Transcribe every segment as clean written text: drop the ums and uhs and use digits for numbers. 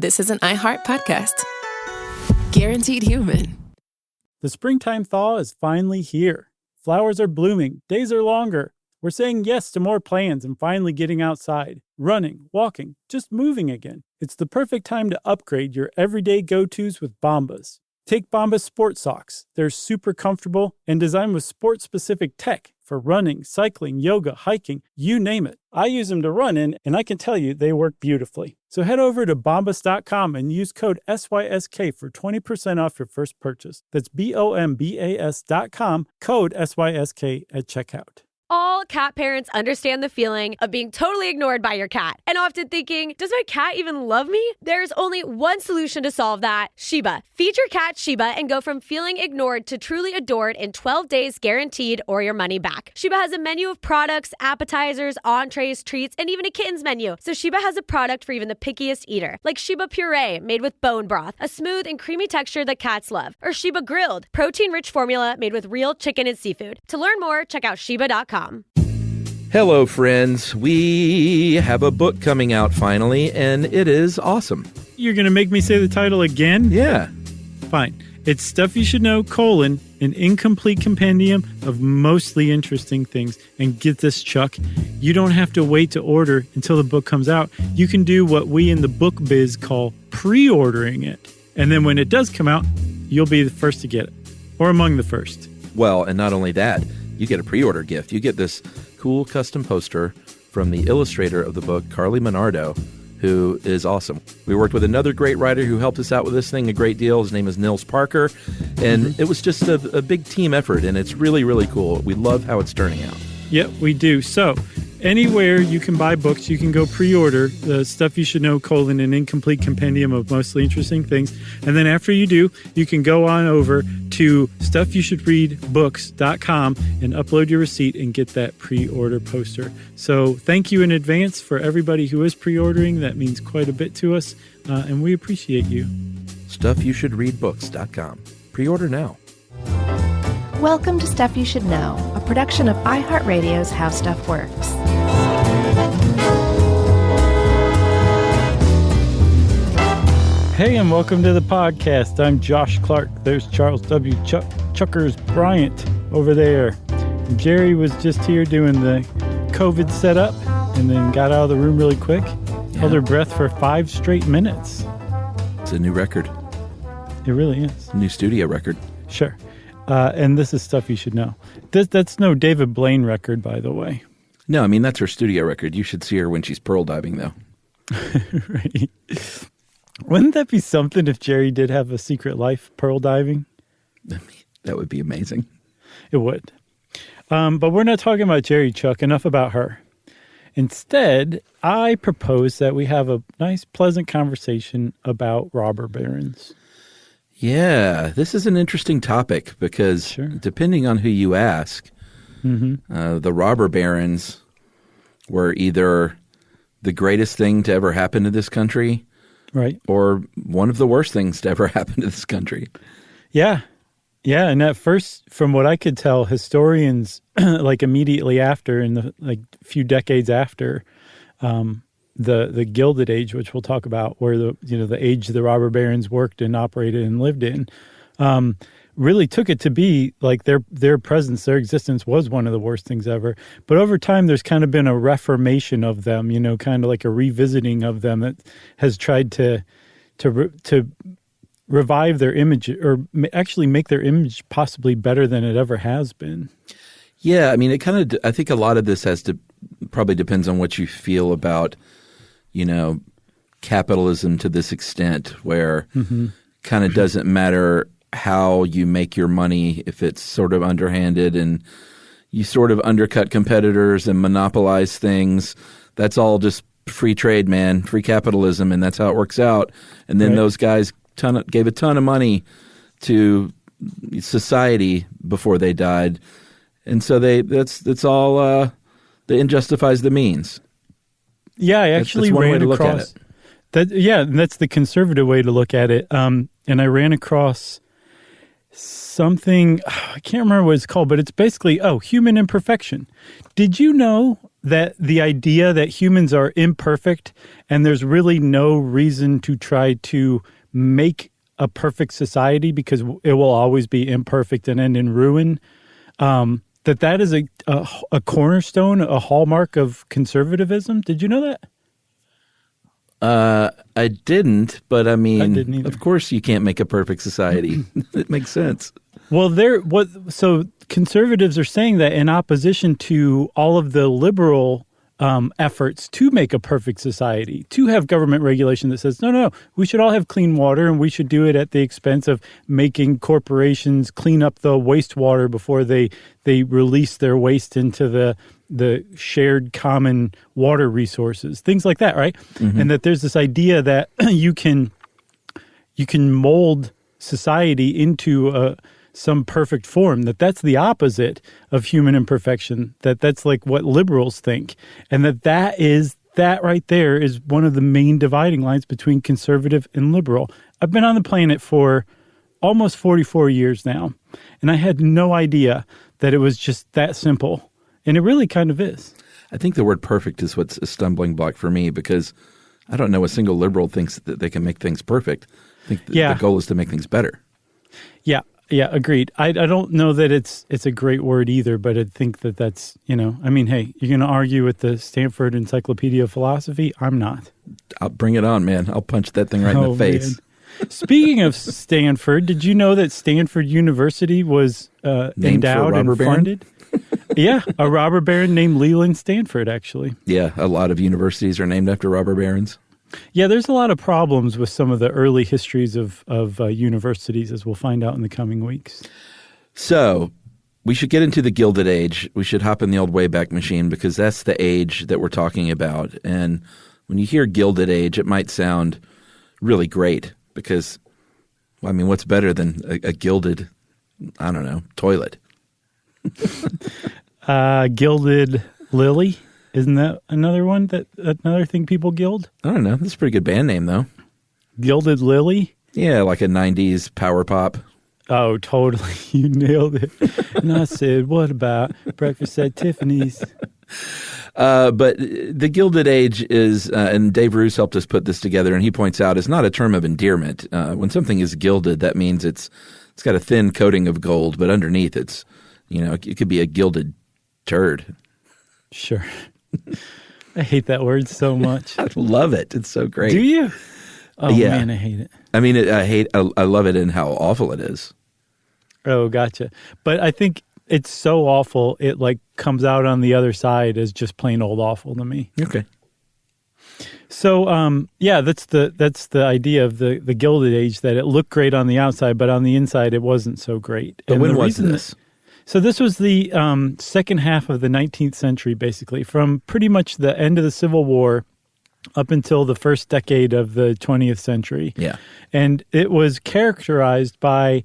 this is an iHeart podcast. Guaranteed human. The springtime thaw is finally here. Flowers are blooming. Days are longer. We're saying yes to more plans and finally getting outside, running, walking, just moving again. It's the perfect time to upgrade your everyday go-tos with Bombas. Take Bombas sport socks. They're super comfortable and designed with sport-specific tech for running, cycling, yoga, hiking, you name it. I use them to run in, and I can tell you they work beautifully. So head over to bombas.com and use code SYSK for 20% off your first purchase. That's BOMBAS.com, code SYSK at checkout. All cat parents understand the feeling of being totally ignored by your cat and often thinking, does my cat even love me? There's only one solution to solve that, Sheba. Feed your cat Sheba and go from feeling ignored to truly adored in 12 days guaranteed or your money back. Sheba has a menu of products, appetizers, entrees, treats, and even a kittens menu. So Sheba has a product for even the pickiest eater, like Sheba Puree made with bone broth, a smooth and creamy texture that cats love, or Sheba Grilled, protein-rich formula made with real chicken and seafood. To learn more, check out Sheba.com. Hello, friends. We have a book coming out finally, and it is awesome. You're going to make me say the title again? Yeah. Fine. It's Stuff You Should Know, an incomplete compendium of mostly interesting things. And get this, Chuck, you don't have to wait to order until the book comes out. You can do what we in the book biz call pre-ordering it. And then when it does come out, you'll be the first to get it, or among the first. Well, and not only that, you get a pre-order gift. You get this cool custom poster from the illustrator of the book, Carly Minardo, who is awesome. We worked with another great writer who helped us out with this thing a great deal. His name is Nils Parker, and it was just a big team effort, and it's really, really cool. We love how it's turning out. Yep, we do. So anywhere you can buy books, you can go pre-order the Stuff You Should Know, an incomplete compendium of mostly interesting things. And then after you do, you can go on over to stuffyoushouldreadbooks.com and upload your receipt and get that pre-order poster. So thank you in advance for everybody who is pre-ordering. That means quite a bit to us, and we appreciate you. Stuffyoushouldreadbooks.com. Pre-order now. Welcome to Stuff You Should Know, a production of iHeartRadio's How Stuff Works. Hey, and welcome to the podcast. I'm Josh Clark. There's Charles W. Chuckers Bryant over there. And Jerry was just here doing the COVID setup and then got out of the room really quick. Yeah. Held her breath for 5 straight minutes. It's a new record. It really is. New studio record. Sure. And this is Stuff You Should Know. That's no David Blaine record, by the way. No, I mean, that's her studio record. You should see her when she's pearl diving, though. Right. Wouldn't that be something if Jerry did have a secret life, pearl diving? That would be amazing. It would. But we're not talking about Jerry, Chuck. Enough about her. Instead, I propose that we have a nice, pleasant conversation about robber barons. Yeah, this is an interesting topic because depending on who you ask, the robber barons were either the greatest thing to ever happen to this country, right, or one of the worst things to ever happen to this country. Yeah. Yeah, and at first, from what I could tell, historians, like immediately after, in the few decades after, the Gilded Age, which we'll talk about, where the age the robber barons worked and operated and lived in, really took it to be like their presence, their existence was one of the worst things ever. But over time, there's kind of been a reformation of them, kind of like a revisiting of them that has tried to revive their image, or actually make their image possibly better than it ever has been. Yeah, I mean, I think a lot of this probably depends on what you feel about, capitalism to this extent, where kind of doesn't matter how you make your money if it's sort of underhanded and you sort of undercut competitors and monopolize things. That's all just free trade, man, free capitalism, and that's how it works out. And then those guys gave a ton of money to society before they died, and so that's all. The end justifies the means. Yeah, I actually ran across that. Yeah, that's the conservative way to look at it. And I ran across something, I can't remember what it's called, but it's basically human imperfection. Did you know that the idea that humans are imperfect and there's really no reason to try to make a perfect society because it will always be imperfect and end in ruin, that is a cornerstone, a hallmark of conservatism. Did you know that? I didn't, but I mean, I didn't either. Of course you can't make a perfect society. It makes sense. Well, so conservatives are saying that in opposition to all of the liberal efforts to make a perfect society, to have government regulation that says, no, we should all have clean water and we should do it at the expense of making corporations clean up the wastewater before they release their waste into the shared common water resources, things like that, right? Mm-hmm. And that there's this idea that you can mold society into some perfect form, that's the opposite of human imperfection, that's like what liberals think. And that right there is one of the main dividing lines between conservative and liberal. I've been on the planet for almost 44 years now, and I had no idea that it was just that simple. And it really kind of is. I think the word perfect is what's a stumbling block for me because I don't know a single liberal thinks that they can make things perfect. I think the goal is to make things better. Yeah, agreed. I don't know that it's a great word either, but I think that's, I mean, hey, you're going to argue with the Stanford Encyclopedia of Philosophy? I'm not. I'll bring it on, man. I'll punch that thing right in the face. Man. Speaking of Stanford, did you know that Stanford University was endowed and funded? Yeah, a robber baron named Leland Stanford, actually. Yeah, a lot of universities are named after robber barons. Yeah, there's a lot of problems with some of the early histories of universities, as we'll find out in the coming weeks. So we should get into the Gilded Age. We should hop in the old Wayback Machine because that's the age that we're talking about. And when you hear Gilded Age, it might sound really great because, well, I mean, what's better than a gilded, I don't know, toilet? Gilded lily. Isn't that another thing people gild? I don't know. That's a pretty good band name, though. Gilded Lily? Yeah, like a 90s power pop. Oh, totally. You nailed it. And I said, what about breakfast at Tiffany's? But the Gilded Age is, and Dave Roos helped us put this together, and he points out it's not a term of endearment. When something is gilded, that means it's got a thin coating of gold, but underneath it could be a gilded turd. Sure. I hate that word so much. I love it. It's so great. Do you? Oh, yeah. Man, I hate it. I mean, I love it in how awful it is. Oh, gotcha. But I think it's so awful, it like comes out on the other side as just plain old awful to me. Okay. So, that's the idea of the Gilded Age, that it looked great on the outside, but on the inside it wasn't so great. But when was this? So this was the second half of the 19th century, basically, from pretty much the end of the Civil War up until the first decade of the 20th century. Yeah. And it was characterized by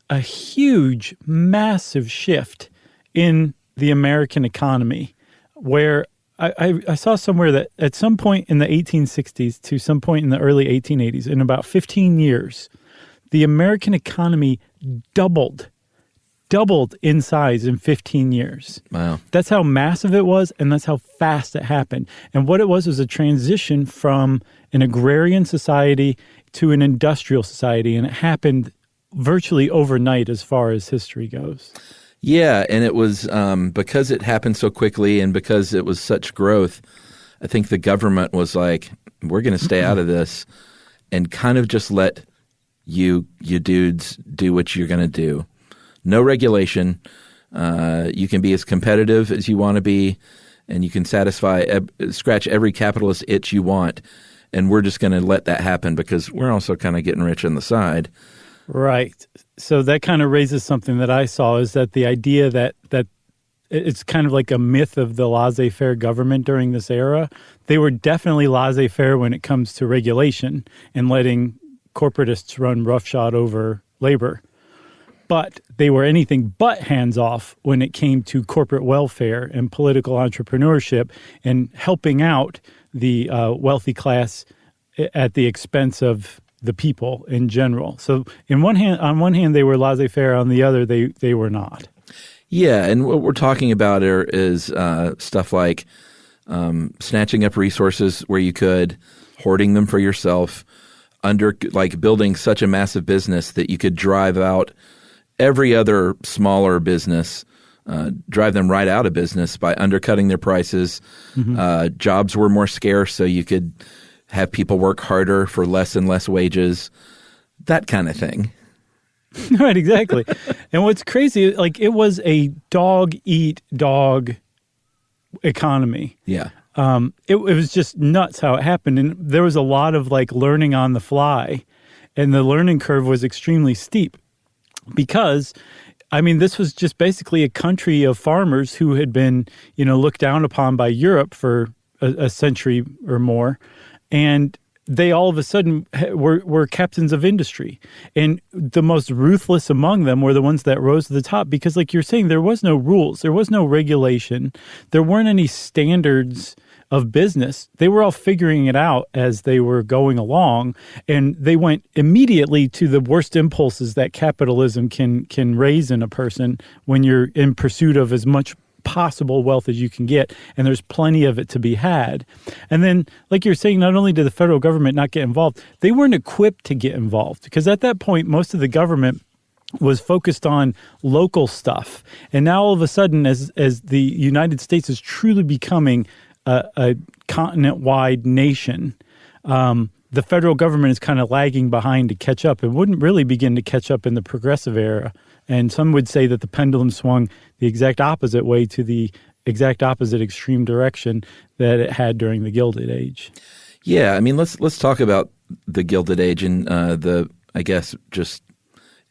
a huge, massive shift in the American economy, where I saw somewhere that at some point in the 1860s to some point in the early 1880s, in about 15 years, the American economy doubled in size in 15 years. Wow. That's how massive it was, and that's how fast it happened. And what it was a transition from an agrarian society to an industrial society, and it happened virtually overnight as far as history goes. Yeah, and it was because it happened so quickly and because it was such growth, I think the government was like, we're going to stay out of this and kind of just let you dudes do what you're going to do. No regulation. You can be as competitive as you want to be, and you can scratch every capitalist itch you want. And we're just going to let that happen because we're also kind of getting rich on the side. Right. So that kind of raises something that I saw, is that the idea that it's kind of like a myth of the laissez-faire government during this era. They were definitely laissez-faire when it comes to regulation and letting corporatists run roughshod over labor. But they were anything but hands-off when it came to corporate welfare and political entrepreneurship and helping out the wealthy class at the expense of the people in general. So on one hand, they were laissez-faire. On the other, they were not. Yeah, and what we're talking about is stuff like snatching up resources where you could, hoarding them for yourself, building such a massive business that you could drive out every other smaller business, drive them right out of business by undercutting their prices. Jobs were more scarce, so you could have people work harder for less and less wages, that kind of thing. Right, exactly. And what's crazy, it was a dog-eat-dog economy. Yeah. It was just nuts how it happened. And there was a lot of learning on the fly, and the learning curve was extremely steep because, this was just basically a country of farmers who had been, looked down upon by Europe for a century or more. And they all of a sudden were captains of industry. And the most ruthless among them were the ones that rose to the top because, like you're saying, there was no rules. There was no regulation. There weren't any standards of business. They were all figuring it out as they were going along. And they went immediately to the worst impulses that capitalism can raise in a person when you're in pursuit of as much possible wealth as you can get, and there's plenty of it to be had. And then, like you're saying, not only did the federal government not get involved, they weren't equipped to get involved because at that point, most of the government was focused on local stuff. And now all of a sudden, as the United States is truly becoming a continent-wide nation, the federal government is kind of lagging behind to catch up. It wouldn't really begin to catch up in the progressive era. And some would say that the pendulum swung the exact opposite way to the exact opposite extreme direction that it had during the Gilded Age. Yeah, let's talk about the Gilded Age and I guess just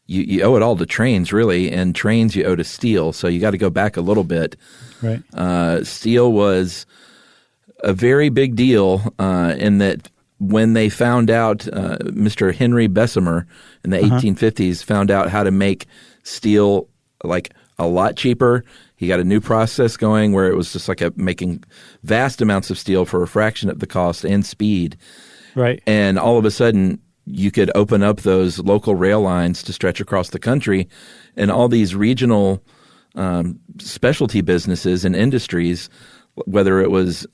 you owe it all to trains, really, and trains you owe to steel. So you got to go back a little bit. Right. Steel was a very big deal in that when they found out, Mr. Henry Bessemer in the 1850s found out how to make steel a lot cheaper. He got a new process going where it was just making vast amounts of steel for a fraction of the cost and speed. Right. And all of a sudden, you could open up those local rail lines to stretch across the country, and all these regional specialty businesses and industries, whether it was,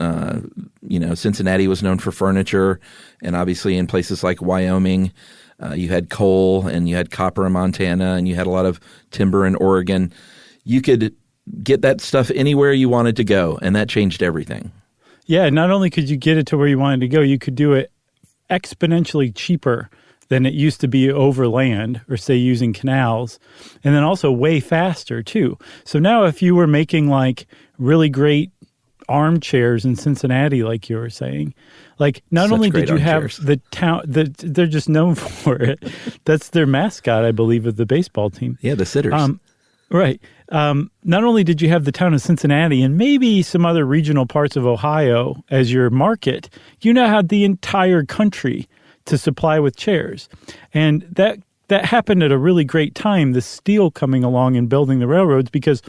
Cincinnati was known for furniture, and obviously in places like Wyoming, you had coal and you had copper in Montana and you had a lot of timber in Oregon. You could get that stuff anywhere you wanted to go, and that changed everything. Yeah, not only could you get it to where you wanted to go, you could do it exponentially cheaper than it used to be over land or, say, using canals, and then also way faster, too. So now if you were making really great armchairs in Cincinnati, like you were saying, not only did you have the town, they're just known for it. That's their mascot, I believe, of the baseball team. Yeah, the Sitters. Right. Not only did you have the town of Cincinnati and maybe some other regional parts of Ohio as your market, you now had the entire country to supply with chairs. And that happened at a really great time, the steel coming along and building the railroads, because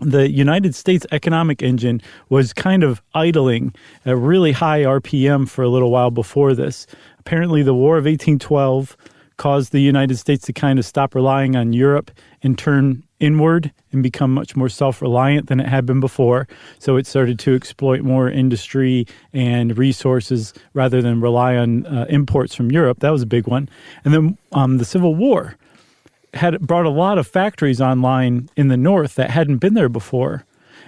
the United States economic engine was kind of idling at really high RPM for a little while before this. Apparently, the War of 1812 caused the United States to kind of stop relying on Europe and turn inward and become much more self-reliant than it had been before. So it started to exploit more industry and resources rather than rely on imports from Europe. That was a big one. And then the Civil War had brought a lot of factories online in the North that hadn't been there before.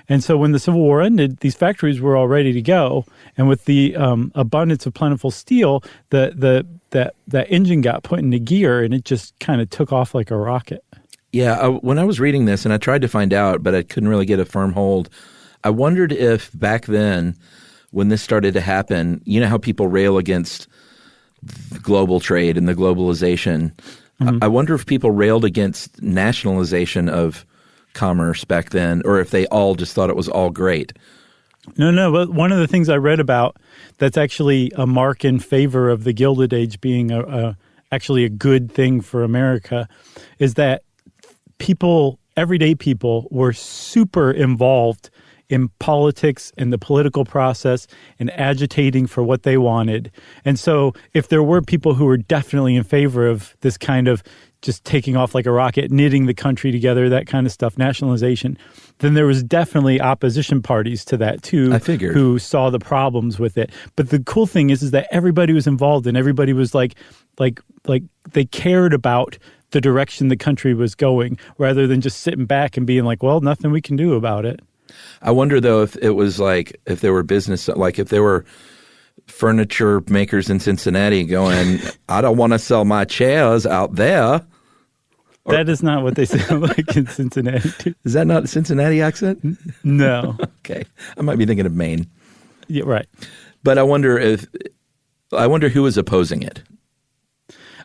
And so when the Civil War ended, these factories were all ready to go. And with the abundance of plentiful steel, that engine got put into gear, and it just kind of took off like a rocket. Yeah, when I was reading this, and I tried to find out, but I couldn't really get a firm hold, I wondered if back then, when this started to happen, you know how people rail against global trade and the globalization. I wonder if people railed against nationalization of commerce back then, or if they all just thought it was all great. No. But one of the things I read about that's actually a mark in favor of the Gilded Age being actually a good thing for America is that everyday people were super involved in politics and the political process and agitating for what they wanted. And so if there were people who were definitely in favor of this kind of just taking off like a rocket, knitting the country together, that kind of stuff, nationalization, then there was definitely opposition parties to that too. I figured. Who saw the problems with it. But the cool thing is that everybody was involved and everybody was like they cared about the direction the country was going rather than just sitting back and being like, well, nothing we can do about it. I wonder, though, if it was like, if there were business, like if there were furniture makers in Cincinnati going, I don't want to sell my chairs out there. That is not what they sound like in Cincinnati. Is that not a Cincinnati accent? No. Okay. I might be thinking of Maine. Yeah, right. But I wonder who is opposing it.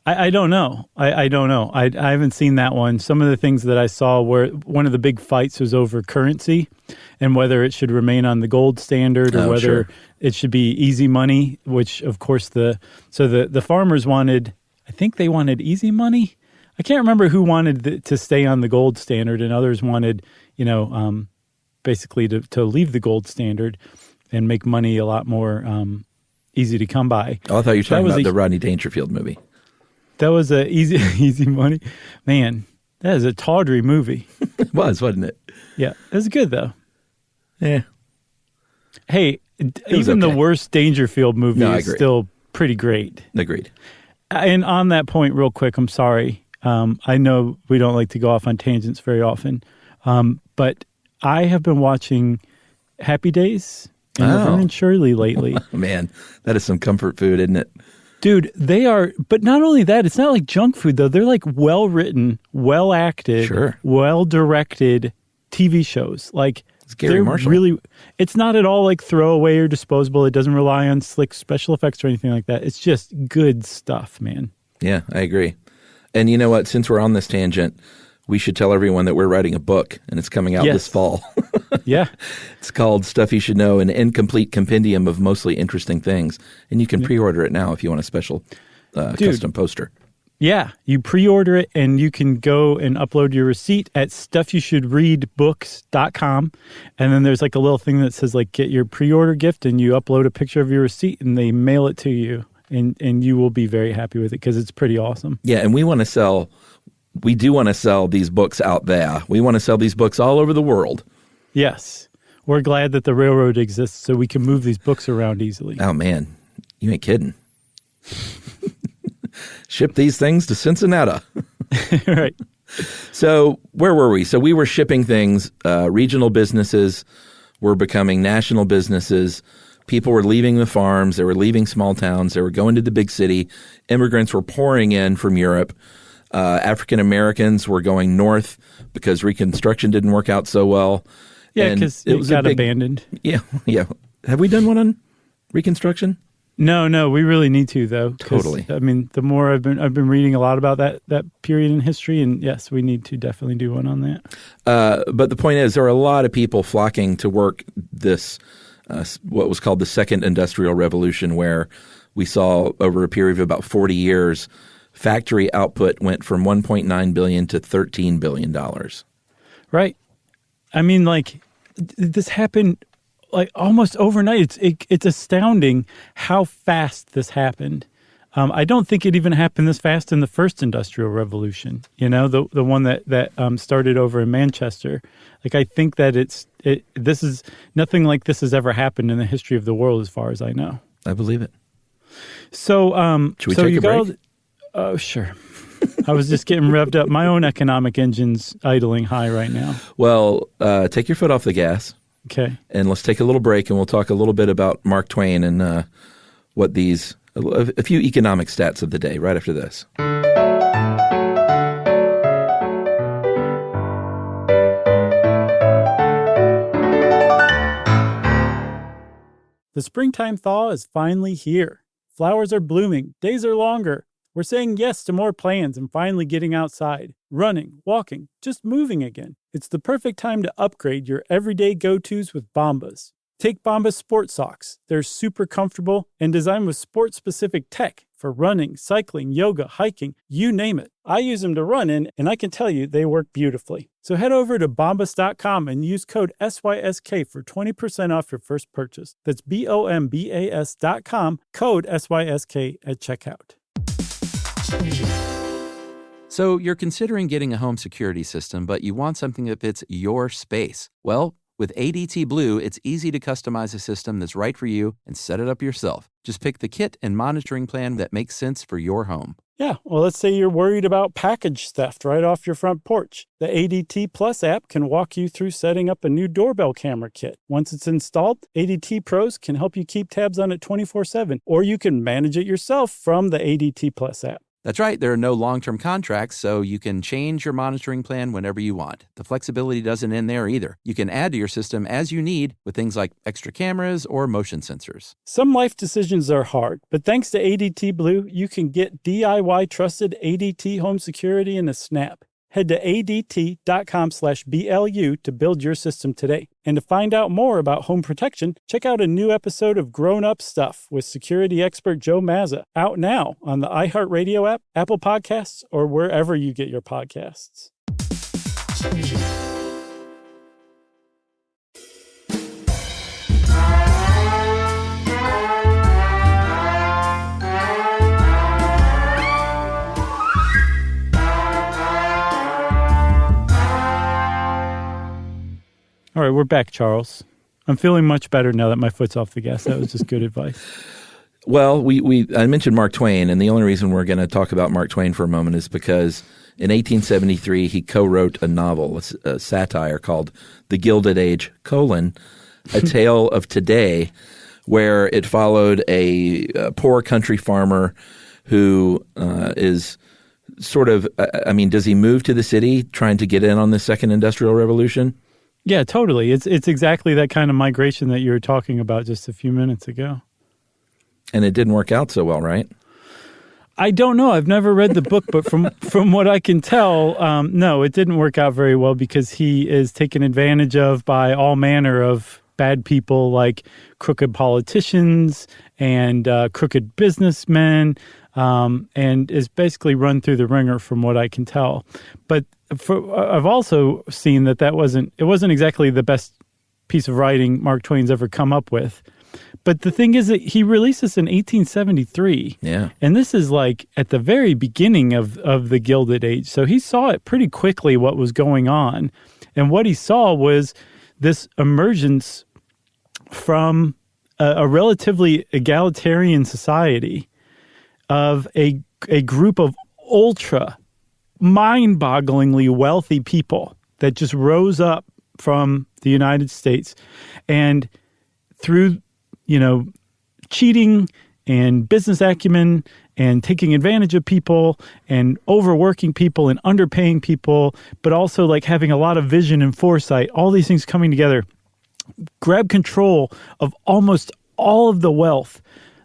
I don't know. I don't know. I haven't seen that one. Some of the things that I saw were one of the big fights was over currency and whether it should remain on the gold standard or whether it should be easy money, which of course the farmers wanted, I think they wanted easy money. I can't remember who wanted to stay on the gold standard and others wanted, basically to leave the gold standard and make money a lot more easy to come by. Oh, I thought you were talking about the Rodney Dangerfield movie. That was a easy money. Man, that is a tawdry movie. It was, wasn't it? Yeah. It was good, though. Yeah. Hey, even the worst Dangerfield movie is still pretty great. Agreed. And on that point, real quick, I'm sorry. I know we don't like to go off on tangents very often, but I have been watching Happy Days and Laverne and Shirley lately. Man, that is some comfort food, isn't it? Dude, they are, but not only that, it's not like junk food, though. They're like well-written, well-acted, well-directed TV shows. Like, it's Gary Marshall. Really, it's not at all like throwaway or disposable. It doesn't rely on slick special effects or anything like that. It's just good stuff, man. Yeah, I agree. And you know what? Since we're on this tangent, we should tell everyone that we're writing a book, and it's coming out this fall. Yeah. It's called Stuff You Should Know, an incomplete compendium of mostly interesting things. And you can pre-order it now if you want a special custom poster. Yeah. You pre-order it, and you can go and upload your receipt at stuffyoushouldreadbooks.com. And then there's like a little thing that says, like, get your pre-order gift, and you upload a picture of your receipt, and they mail it to you. And you will be very happy with it because it's pretty awesome. Yeah, and we do want to sell these books out there. We want to sell these books all over the world. Yes. We're glad that the railroad exists so we can move these books around easily. Oh, man. You ain't kidding. Ship these things to Cincinnati. Right. So where were we? So we were shipping things. Regional businesses were becoming national businesses. People were leaving the farms. They were leaving small towns. They were going to the big city. Immigrants were pouring in from Europe. African Americans were going north because Reconstruction didn't work out so well. Yeah, because it got abandoned. Yeah, yeah. Have we done one on Reconstruction? No, we really need to though. Totally. I mean, the more I've been reading a lot about that period in history, and yes, we need to definitely do one on that. But the point is, there are a lot of people flocking to work this, what was called the Second Industrial Revolution, where we saw over a period of about 40 years, factory output went from $1.9 billion to $13 billion. Right. I mean, like, this happened like almost overnight. It's astounding how fast this happened. I don't think it even happened this fast in the first Industrial Revolution. You know, the one that started over in Manchester. Like, I think that this is nothing like this has ever happened in the history of the world, as far as I know. I believe it. So, should we take a break? Oh, sure. I was just getting revved up. My own economic engine's idling high right now. Well, take your foot off the gas. Okay. And let's take a little break, and we'll talk a little bit about Mark Twain and a few economic stats of the day right after this. The springtime thaw is finally here. Flowers are blooming. Days are longer. We're saying yes to more plans and finally getting outside, running, walking, just moving again. It's the perfect time to upgrade your everyday go-tos with Bombas. Take Bombas Sport Socks. They're super comfortable and designed with sport-specific tech for running, cycling, yoga, hiking, you name it. I use them to run in, and I can tell you they work beautifully. So head over to bombas.com and use code SYSK for 20% off your first purchase. That's BOMBAS.com, code SYSK at checkout. So you're considering getting a home security system, but you want something that fits your space. Well, with ADT Blue, it's easy to customize a system that's right for you and set it up yourself. Just pick the kit and monitoring plan that makes sense for your home. Yeah, well, let's say you're worried about package theft right off your front porch. The ADT Plus app can walk you through setting up a new doorbell camera kit. Once it's installed, ADT Pros can help you keep tabs on it 24/7, or you can manage it yourself from the ADT Plus app. That's right. There are no long-term contracts, so you can change your monitoring plan whenever you want. The flexibility doesn't end there either. You can add to your system as you need with things like extra cameras or motion sensors. Some life decisions are hard, but thanks to ADT Blue, you can get DIY trusted ADT home security in a snap. Head to ADT.com/BLU to build your system today. And to find out more about home protection, check out a new episode of Grown Up Stuff with security expert Joe Mazza, out now on the iHeartRadio app, Apple Podcasts, or wherever you get your podcasts. All right, we're back, Charles. I'm feeling much better now that my foot's off the gas. That was just good advice. Well, I mentioned Mark Twain, and the only reason we're going to talk about Mark Twain for a moment is because in 1873, he co-wrote a novel, a satire called The Gilded Age, A Tale of Today, where it followed a poor country farmer who is sort of, does he move to the city trying to get in on the second industrial revolution? Yeah, totally. It's exactly that kind of migration that you were talking about just a few minutes ago. And it didn't work out so well, right? I don't know. I've never read the book, but from what I can tell, no, it didn't work out very well because he is taken advantage of by all manner of bad people like crooked politicians and crooked businessmen, and is basically run through the ringer from what I can tell. But I've also seen that it wasn't exactly the best piece of writing Mark Twain's ever come up with. But the thing is that he released this in 1873. Yeah. And this is like at the very beginning of the Gilded Age. So he saw it pretty quickly what was going on. And what he saw was this emergence from a relatively egalitarian society of a group of ultra mind-bogglingly wealthy people that just rose up from the United States, and through, cheating and business acumen and taking advantage of people and overworking people and underpaying people, but also like having a lot of vision and foresight, all these things coming together, grab control of almost all of the wealth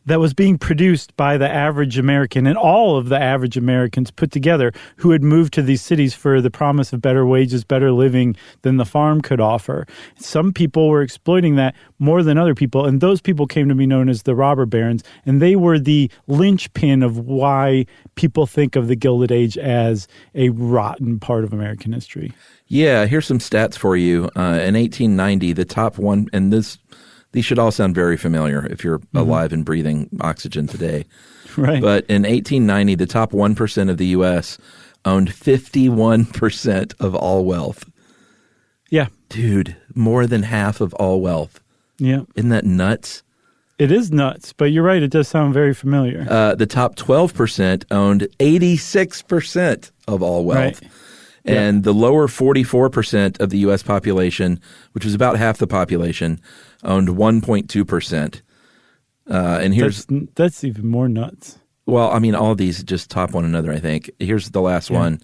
that was being produced by the average American and all of the average Americans put together who had moved to these cities for the promise of better wages, better living than the farm could offer. Some people were exploiting that more than other people, and those people came to be known as the robber barons, and they were the linchpin of why people think of the Gilded Age as a rotten part of American history. Yeah, here's some stats for you. In 1890, the top one, and these should all sound very familiar if you're alive and breathing oxygen today. Right. But in 1890, the top 1% of the U.S. owned 51% of all wealth. Yeah. Dude, more than half of all wealth. Yeah. Isn't that nuts? It is nuts, but you're right. It does sound very familiar. The top 12% owned 86% of all wealth. Right. And the lower 44% of the U.S. population, which was about half the population, owned 1.2%. And that's even more nuts. Well, all of these just top one another, I think. Here's the last one.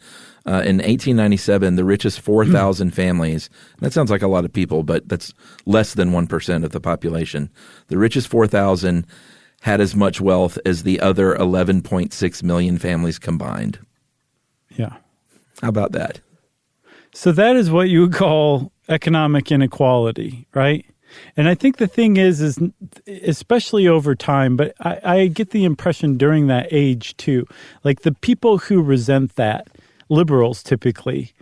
In 1897, the richest 4,000 families, that sounds like a lot of people, but that's less than 1% of the population. The richest 4,000 had as much wealth as the other 11.6 million families combined. Yeah. How about that? So that is what you would call economic inequality, right? And I think the thing is especially over time, but I get the impression during that age too, like the people who resent that, liberals typically,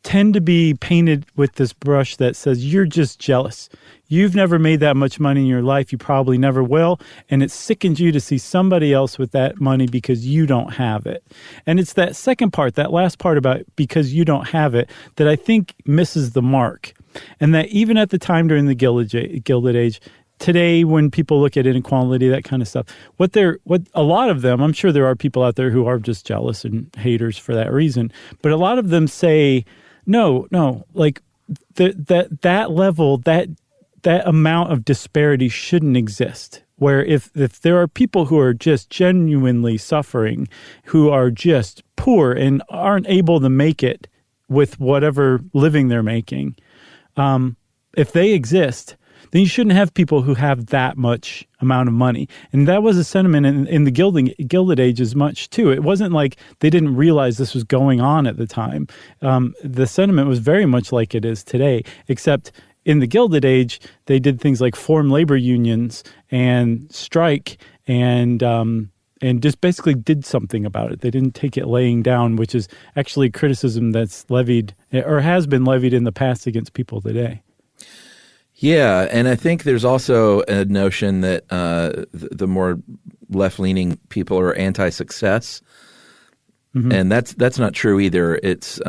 tend to be painted with this brush that says you're just jealous. You've never made that much money in your life. You probably never will. And it sickens you to see somebody else with that money because you don't have it. And it's that second part, that last part about because you don't have it, that I think misses the mark. And that even at the time during the Gilded Age, today when people look at inequality, that kind of stuff, what a lot of them, I'm sure there are people out there who are just jealous and haters for that reason, but a lot of them say, no, like that level, that amount of disparity shouldn't exist. Where if there are people who are just genuinely suffering, who are just poor and aren't able to make it with whatever living they're making, if they exist, then you shouldn't have people who have that much amount of money. And that was a sentiment in the Gilded Age as much, too. It wasn't like they didn't realize this was going on at the time. The sentiment was very much like it is today, except in the Gilded Age, they did things like form labor unions and strike and just basically did something about it. They didn't take it laying down, which is actually criticism that's levied or has been levied in the past against people today. Yeah, and I think there's also a notion that the more left-leaning people are anti-success, and that's not true either. It's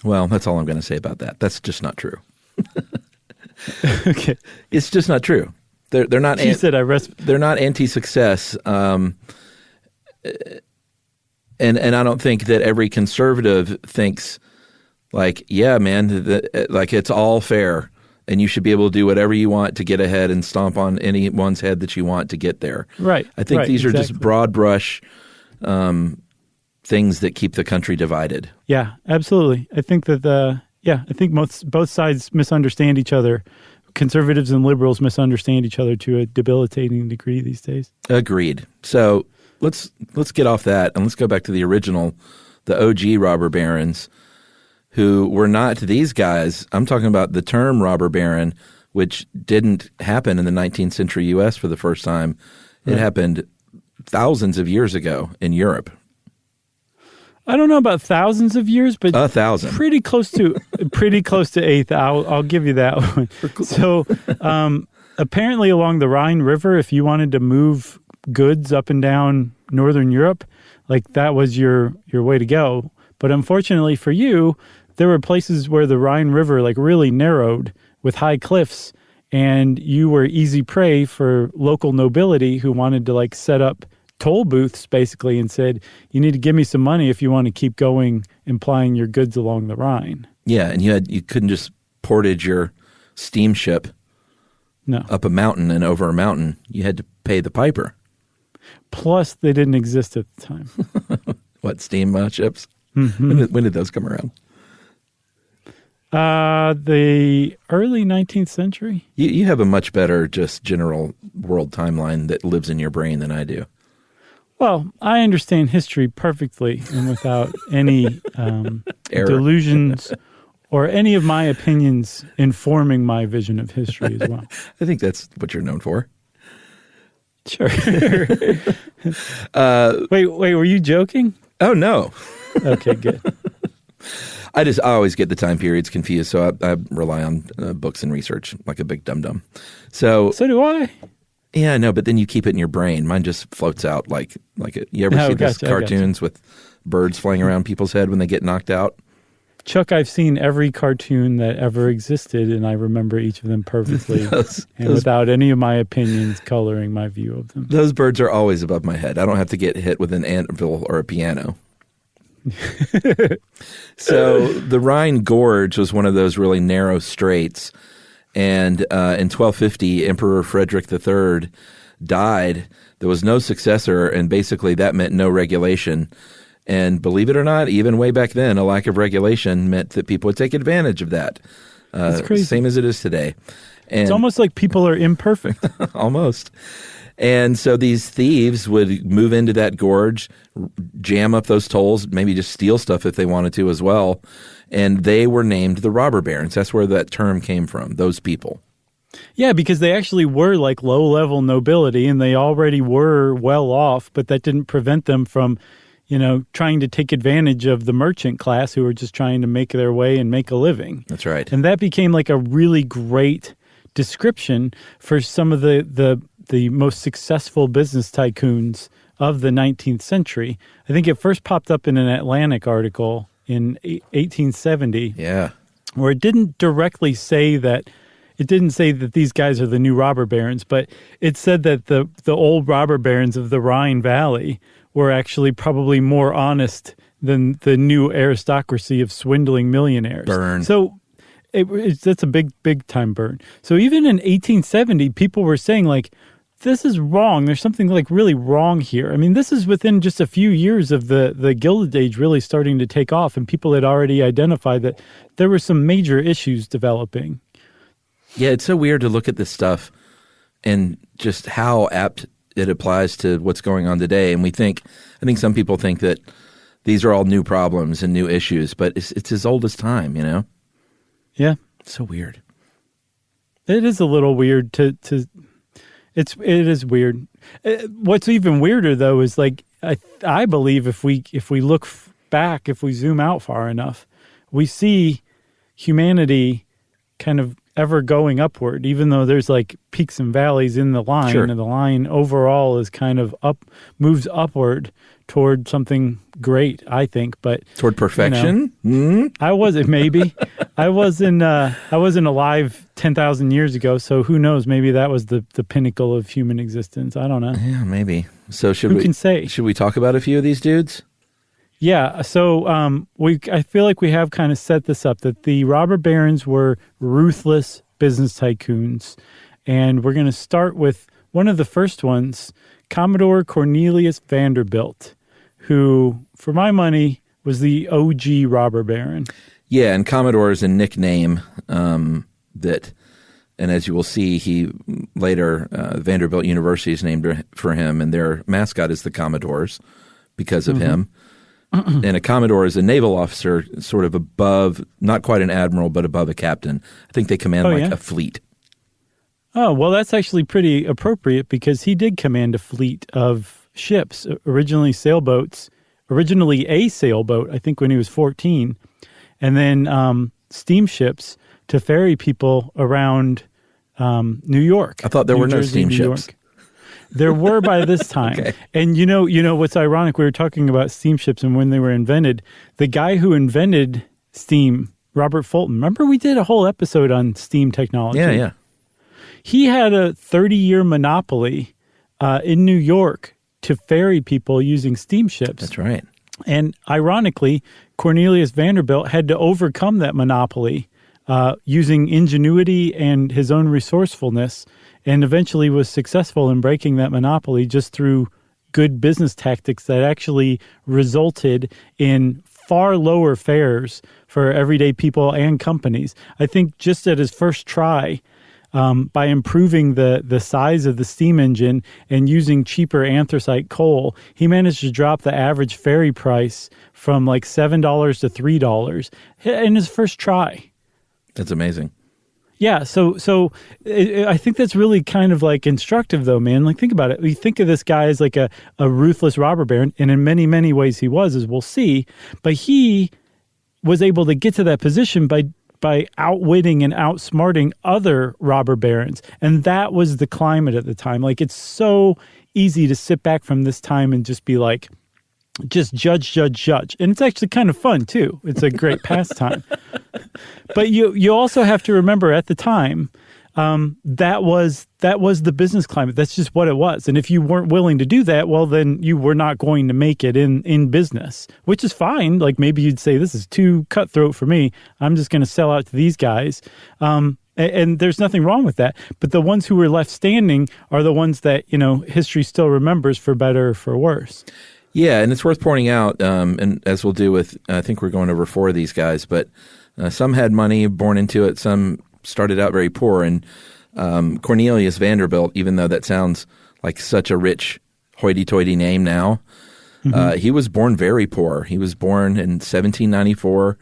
well, that's all I'm going to say about that. That's just not true. Okay, it's just not true. They're not. They're not anti-success, and I don't think that every conservative thinks like, yeah, man, like it's all fair, and you should be able to do whatever you want to get ahead and stomp on anyone's head that you want to get there. Right. I think these are just broad brush things that keep the country divided. Yeah, absolutely. I think that I think both sides misunderstand each other. Conservatives and liberals misunderstand each other to a debilitating degree these days. Agreed. So let's get off that and let's go back to the original, the OG robber barons, who were not these guys. I'm talking about the term robber baron, which didn't happen in the 19th century U.S. for the first time. It happened thousands of years ago in Europe. I don't know about thousands of years, but 1,000. Pretty close to eighth. I'll give you that one. So apparently along the Rhine River, if you wanted to move goods up and down Northern Europe, like that was your way to go. But unfortunately for you, there were places where the Rhine River like really narrowed with high cliffs, and you were easy prey for local nobility who wanted to like set up toll booths basically and said, you need to give me some money if you want to keep going and plying your goods along the Rhine. Yeah, and you couldn't just portage your steamship up a mountain and over a mountain. You had to pay the piper. Plus, they didn't exist at the time. What, steam ships? Mm-hmm. When did those come around? The early 19th century. You have a much better just general world timeline that lives in your brain than I do. Well, I understand history perfectly and without any delusions or any of my opinions informing my vision of history as well. I think that's what you're known for. Sure. Wait, were you joking? Oh, no. Okay, good. I always get the time periods confused, so I rely on books and research like a big dum-dum. So do I. Yeah, I know, but then you keep it in your brain. Mine just floats out like you ever see those cartoons with birds flying around people's head when they get knocked out? Chuck, I've seen every cartoon that ever existed, and I remember each of them perfectly, without any of my opinions coloring my view of them. Those birds are always above my head. I don't have to get hit with an anvil or a piano. So the Rhine Gorge was one of those really narrow straits. And in 1250, Emperor Frederick III died. There was no successor, and basically that meant no regulation. And believe it or not, even way back then, a lack of regulation meant that people would take advantage of that. That's crazy. Same as it is today. And it's almost like people are imperfect. Almost. And so these thieves would move into that gorge, jam up those tolls, maybe just steal stuff if they wanted to as well. And they were named the robber barons. That's where that term came from, those people. Yeah, because they actually were like low-level nobility, and they already were well off, but that didn't prevent them from, trying to take advantage of the merchant class who were just trying to make their way and make a living. That's right. And that became like a really great description for some of the most successful business tycoons of the 19th century. I think it first popped up in an Atlantic article in 1870. Yeah. Where it didn't directly say that. It didn't say that these guys are the new robber barons, but it said that the old robber barons of the Rhine Valley were actually probably more honest than the new aristocracy of swindling millionaires. Burn. So that's a big time burn. So even in 1870, people were saying like, this is wrong. There's something like really wrong here. I mean, this is within just a few years of the Gilded Age really starting to take off, and people had already identified that there were some major issues developing. Yeah, it's so weird to look at this stuff and just how apt it applies to what's going on today. And I think some people think that these are all new problems and new issues, but it's as old as time, Yeah. It's so weird. It is a little weird it is weird. What's even weirder though is like, I believe if we look back, if we zoom out far enough, we see humanity kind of ever going upward, even though there's like peaks and valleys in the line. Sure. And the line overall is kind of moves upward toward something great, I think. But toward perfection? I wasn't alive 10,000 years ago, so who knows? Maybe that was the pinnacle of human existence. I don't know. Yeah, maybe. So who can say? Should we talk about a few of these dudes? Yeah, so I feel like we have kind of set this up, that the robber barons were ruthless business tycoons. And we're going to start with one of the first ones, Commodore Cornelius Vanderbilt, who, for my money, was the OG robber baron. Yeah, and Commodore is a nickname that, and as you will see, he later, Vanderbilt University is named for him, and their mascot is the Commodores because of him. And a Commodore is a naval officer sort of above, not quite an admiral, but above a captain. I think they command a fleet. Oh, well, that's actually pretty appropriate because he did command a fleet of ships, originally a sailboat, I think when he was 14, and then steamships to ferry people around New York. I thought there were no steamships. There were by this time. Okay. And you know what's ironic? We were talking about steamships and when they were invented. The guy who invented steam, Robert Fulton, remember we did a whole episode on steam technology? Yeah. He had a 30-year monopoly in New York to ferry people using steamships. That's right. And ironically, Cornelius Vanderbilt had to overcome that monopoly using ingenuity and his own resourcefulness, and eventually was successful in breaking that monopoly just through good business tactics that actually resulted in far lower fares for everyday people and companies. I think just at his first try, by improving the size of the steam engine and using cheaper anthracite coal, he managed to drop the average ferry price from like $7 to $3 in his first try. That's amazing. Yeah, so I think that's really kind of like instructive though, man. Like think about it. We think of this guy as like a ruthless robber baron, and in many, many ways he was, as we'll see, but he was able to get to that position by outwitting and outsmarting other robber barons. And that was the climate at the time. Like it's so easy to sit back from this time and just be like, just judge. And it's actually kind of fun too. It's a great pastime. But you also have to remember at the time, that was the business climate. That's just what it was. And if you weren't willing to do that, well, then you were not going to make it in business, which is fine. Like maybe you'd say, this is too cutthroat for me. I'm just going to sell out to these guys. And there's nothing wrong with that. But the ones who were left standing are the ones that, history still remembers for better or for worse. Yeah, and it's worth pointing out, and as we'll do with, I think we're going over 4 of these guys, but some had money born into it, some started out very poor. And Cornelius Vanderbilt, even though that sounds like such a rich hoity-toity name now, he was born very poor. He was born in 1794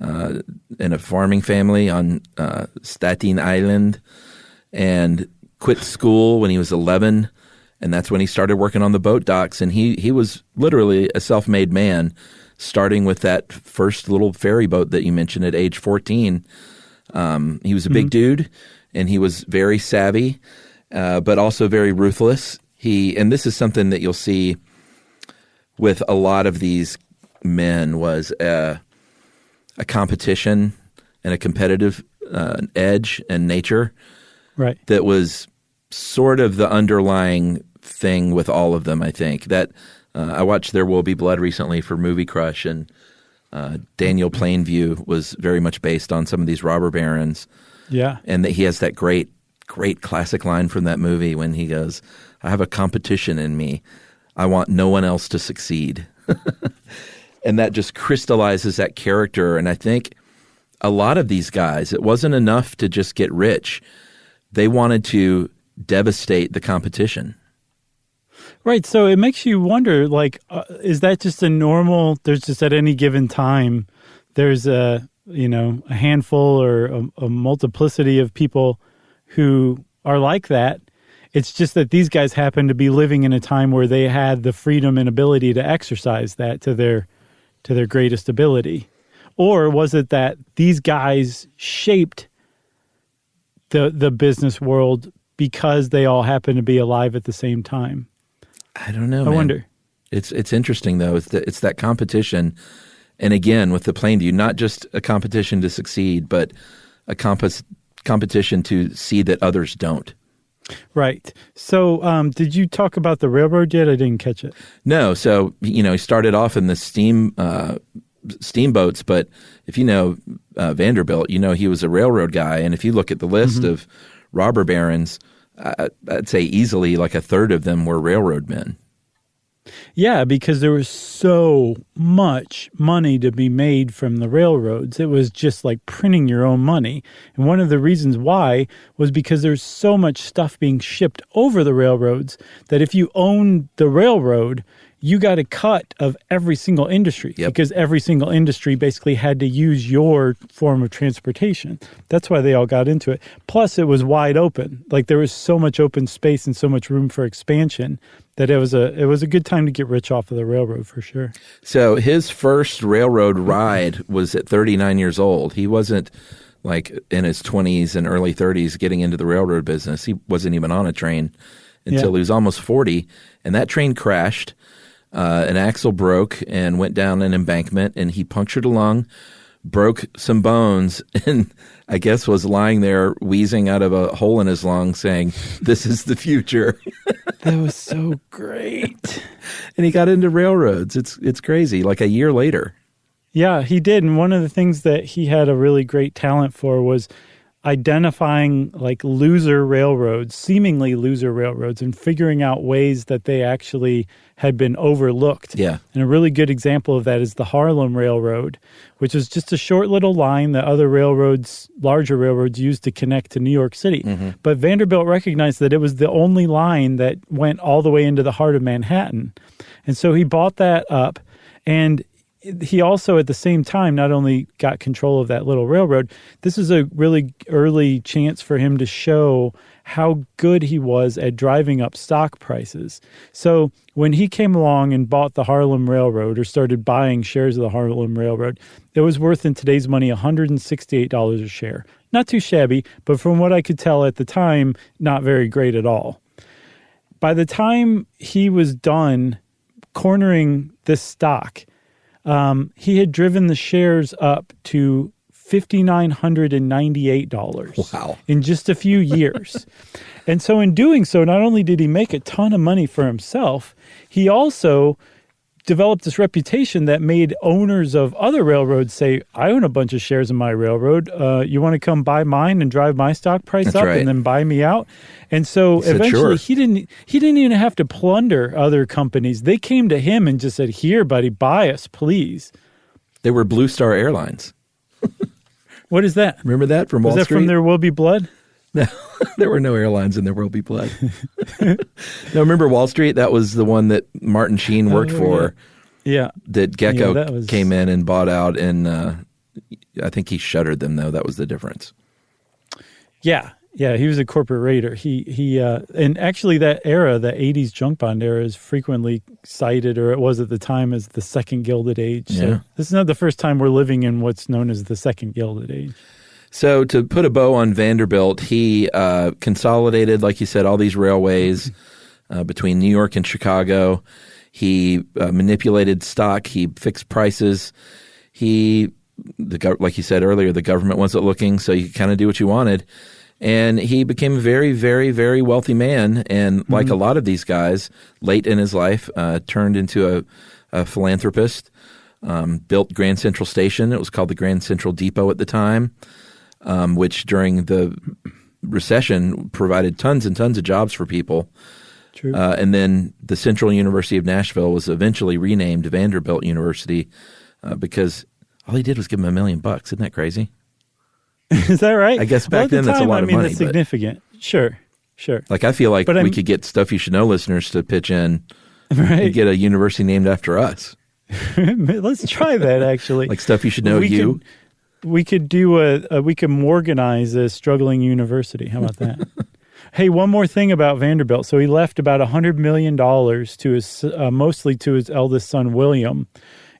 in a farming family on Staten Island and quit school when he was 11 And that's when he started working on the boat docks. And he was literally a self-made man, starting with that first little ferry boat that you mentioned at age 14. He was a big dude, and he was very savvy, but also very ruthless. And this is something that you'll see with a lot of these men, was a competition and a competitive edge and nature. Right. That was sort of the underlying thing with all of them, I think. That I watched There Will Be Blood recently for Movie Crush, and Daniel Plainview was very much based on some of these robber barons. Yeah. And that he has that great classic line from that movie when he goes, "I have a competition in me. I want no one else to succeed." And that just crystallizes that character. And I think a lot of these guys, it wasn't enough to just get rich. They wanted to devastate the competition. Right. So it makes you wonder, like, is that just a normal, there's just at any given time, there's a handful or a multiplicity of people who are like that. It's just that these guys happen to be living in a time where they had the freedom and ability to exercise that to their greatest ability. Or was it that these guys shaped the business world because they all happen to be alive at the same time? I don't know, I man. wonder. It's interesting, though. It's that competition. And again, with the Plainview, not just a competition to succeed, but a competition to see that others don't. Right. So did you talk about the railroad yet? I didn't catch it. No. So, he started off in the steamboats, but if you know Vanderbilt, he was a railroad guy. And if you look at the list of robber barons, I'd say easily like a third of them were railroad men. Yeah, because there was so much money to be made from the railroads. It was just like printing your own money. And one of the reasons why was because there's so much stuff being shipped over the railroads that if you owned the railroad, you got a cut of every single industry. Yep. Because every single industry basically had to use your form of transportation. That's why they all got into it. Plus, it was wide open. Like there was so much open space and so much room for expansion that it was a good time to get rich off of the railroad for sure. So his first railroad ride was at 39 years old. He wasn't like in his 20s and early 30s getting into the railroad business. He wasn't even on a train until he was almost 40. And that train crashed. An axle broke and went down an embankment, and he punctured a lung, broke some bones, and I guess was lying there wheezing out of a hole in his lung saying, "This is the future." That was so great. And he got into railroads. It's crazy, like a year later. Yeah, he did. And one of the things that he had a really great talent for was identifying like seemingly loser railroads, and figuring out ways that they actually had been overlooked. Yeah. And a really good example of that is the Harlem Railroad, which is just a short little line that other railroads, larger railroads, used to connect to New York City. Mm-hmm. But Vanderbilt recognized that it was the only line that went all the way into the heart of Manhattan. And so he bought that up, and he also, at the same time, not only got control of that little railroad, this is a really early chance for him to show how good he was at driving up stock prices. So when he came along and bought the Harlem Railroad, or started buying shares of the Harlem Railroad, it was worth in today's money $168 a share. Not too shabby, but from what I could tell at the time, not very great at all. By the time he was done cornering this stock, he had driven the shares up to $5,998. Wow. In just a few years. And so in doing so, not only did he make a ton of money for himself, he also developed this reputation that made owners of other railroads say, "I own a bunch of shares in my railroad. You want to come buy mine and drive my stock price That's up right. and then buy me out?" And so eventually he didn't even have to plunder other companies. They came to him and just said, "Here, buddy, buy us, please." They were Blue Star Airlines. What is that? Remember that from Wall Street? Is that from There Will Be Blood? No, there were no airlines in There Will Be Blood. No, remember Wall Street? That was the one that Martin Sheen worked for. Yeah. That Gecko came in and bought out, and I think he shuttered them, though. That was the difference. Yeah. Yeah, he was a corporate raider. And actually that era, the 80s junk bond era, is frequently cited, or it was at the time, as the second Gilded Age. Yeah. So this is not the first time we're living in what's known as the second Gilded Age. So to put a bow on Vanderbilt, he consolidated, like you said, all these railways between New York and Chicago. He manipulated stock. He fixed prices. Like you said earlier, the government wasn't looking, so you could kind of do what you wanted. And he became a very, very, very wealthy man. And like a lot of these guys, late in his life, turned into a philanthropist, built Grand Central Station. It was called the Grand Central Depot at the time, which during the recession provided tons and tons of jobs for people. True. And then the Central University of Nashville was eventually renamed Vanderbilt University because all he did was give him $1 million. Isn't that crazy? Is that right? I guess back then that's a lot of money. That's significant. Sure. Like I feel like we could get Stuff You Should Know listeners to pitch in and get a university named after us. Let's try that, actually. Like Stuff You Should Know We could Morganize a struggling university. How about that? Hey, one more thing about Vanderbilt. So he left about $100 million to his, mostly to his eldest son, William.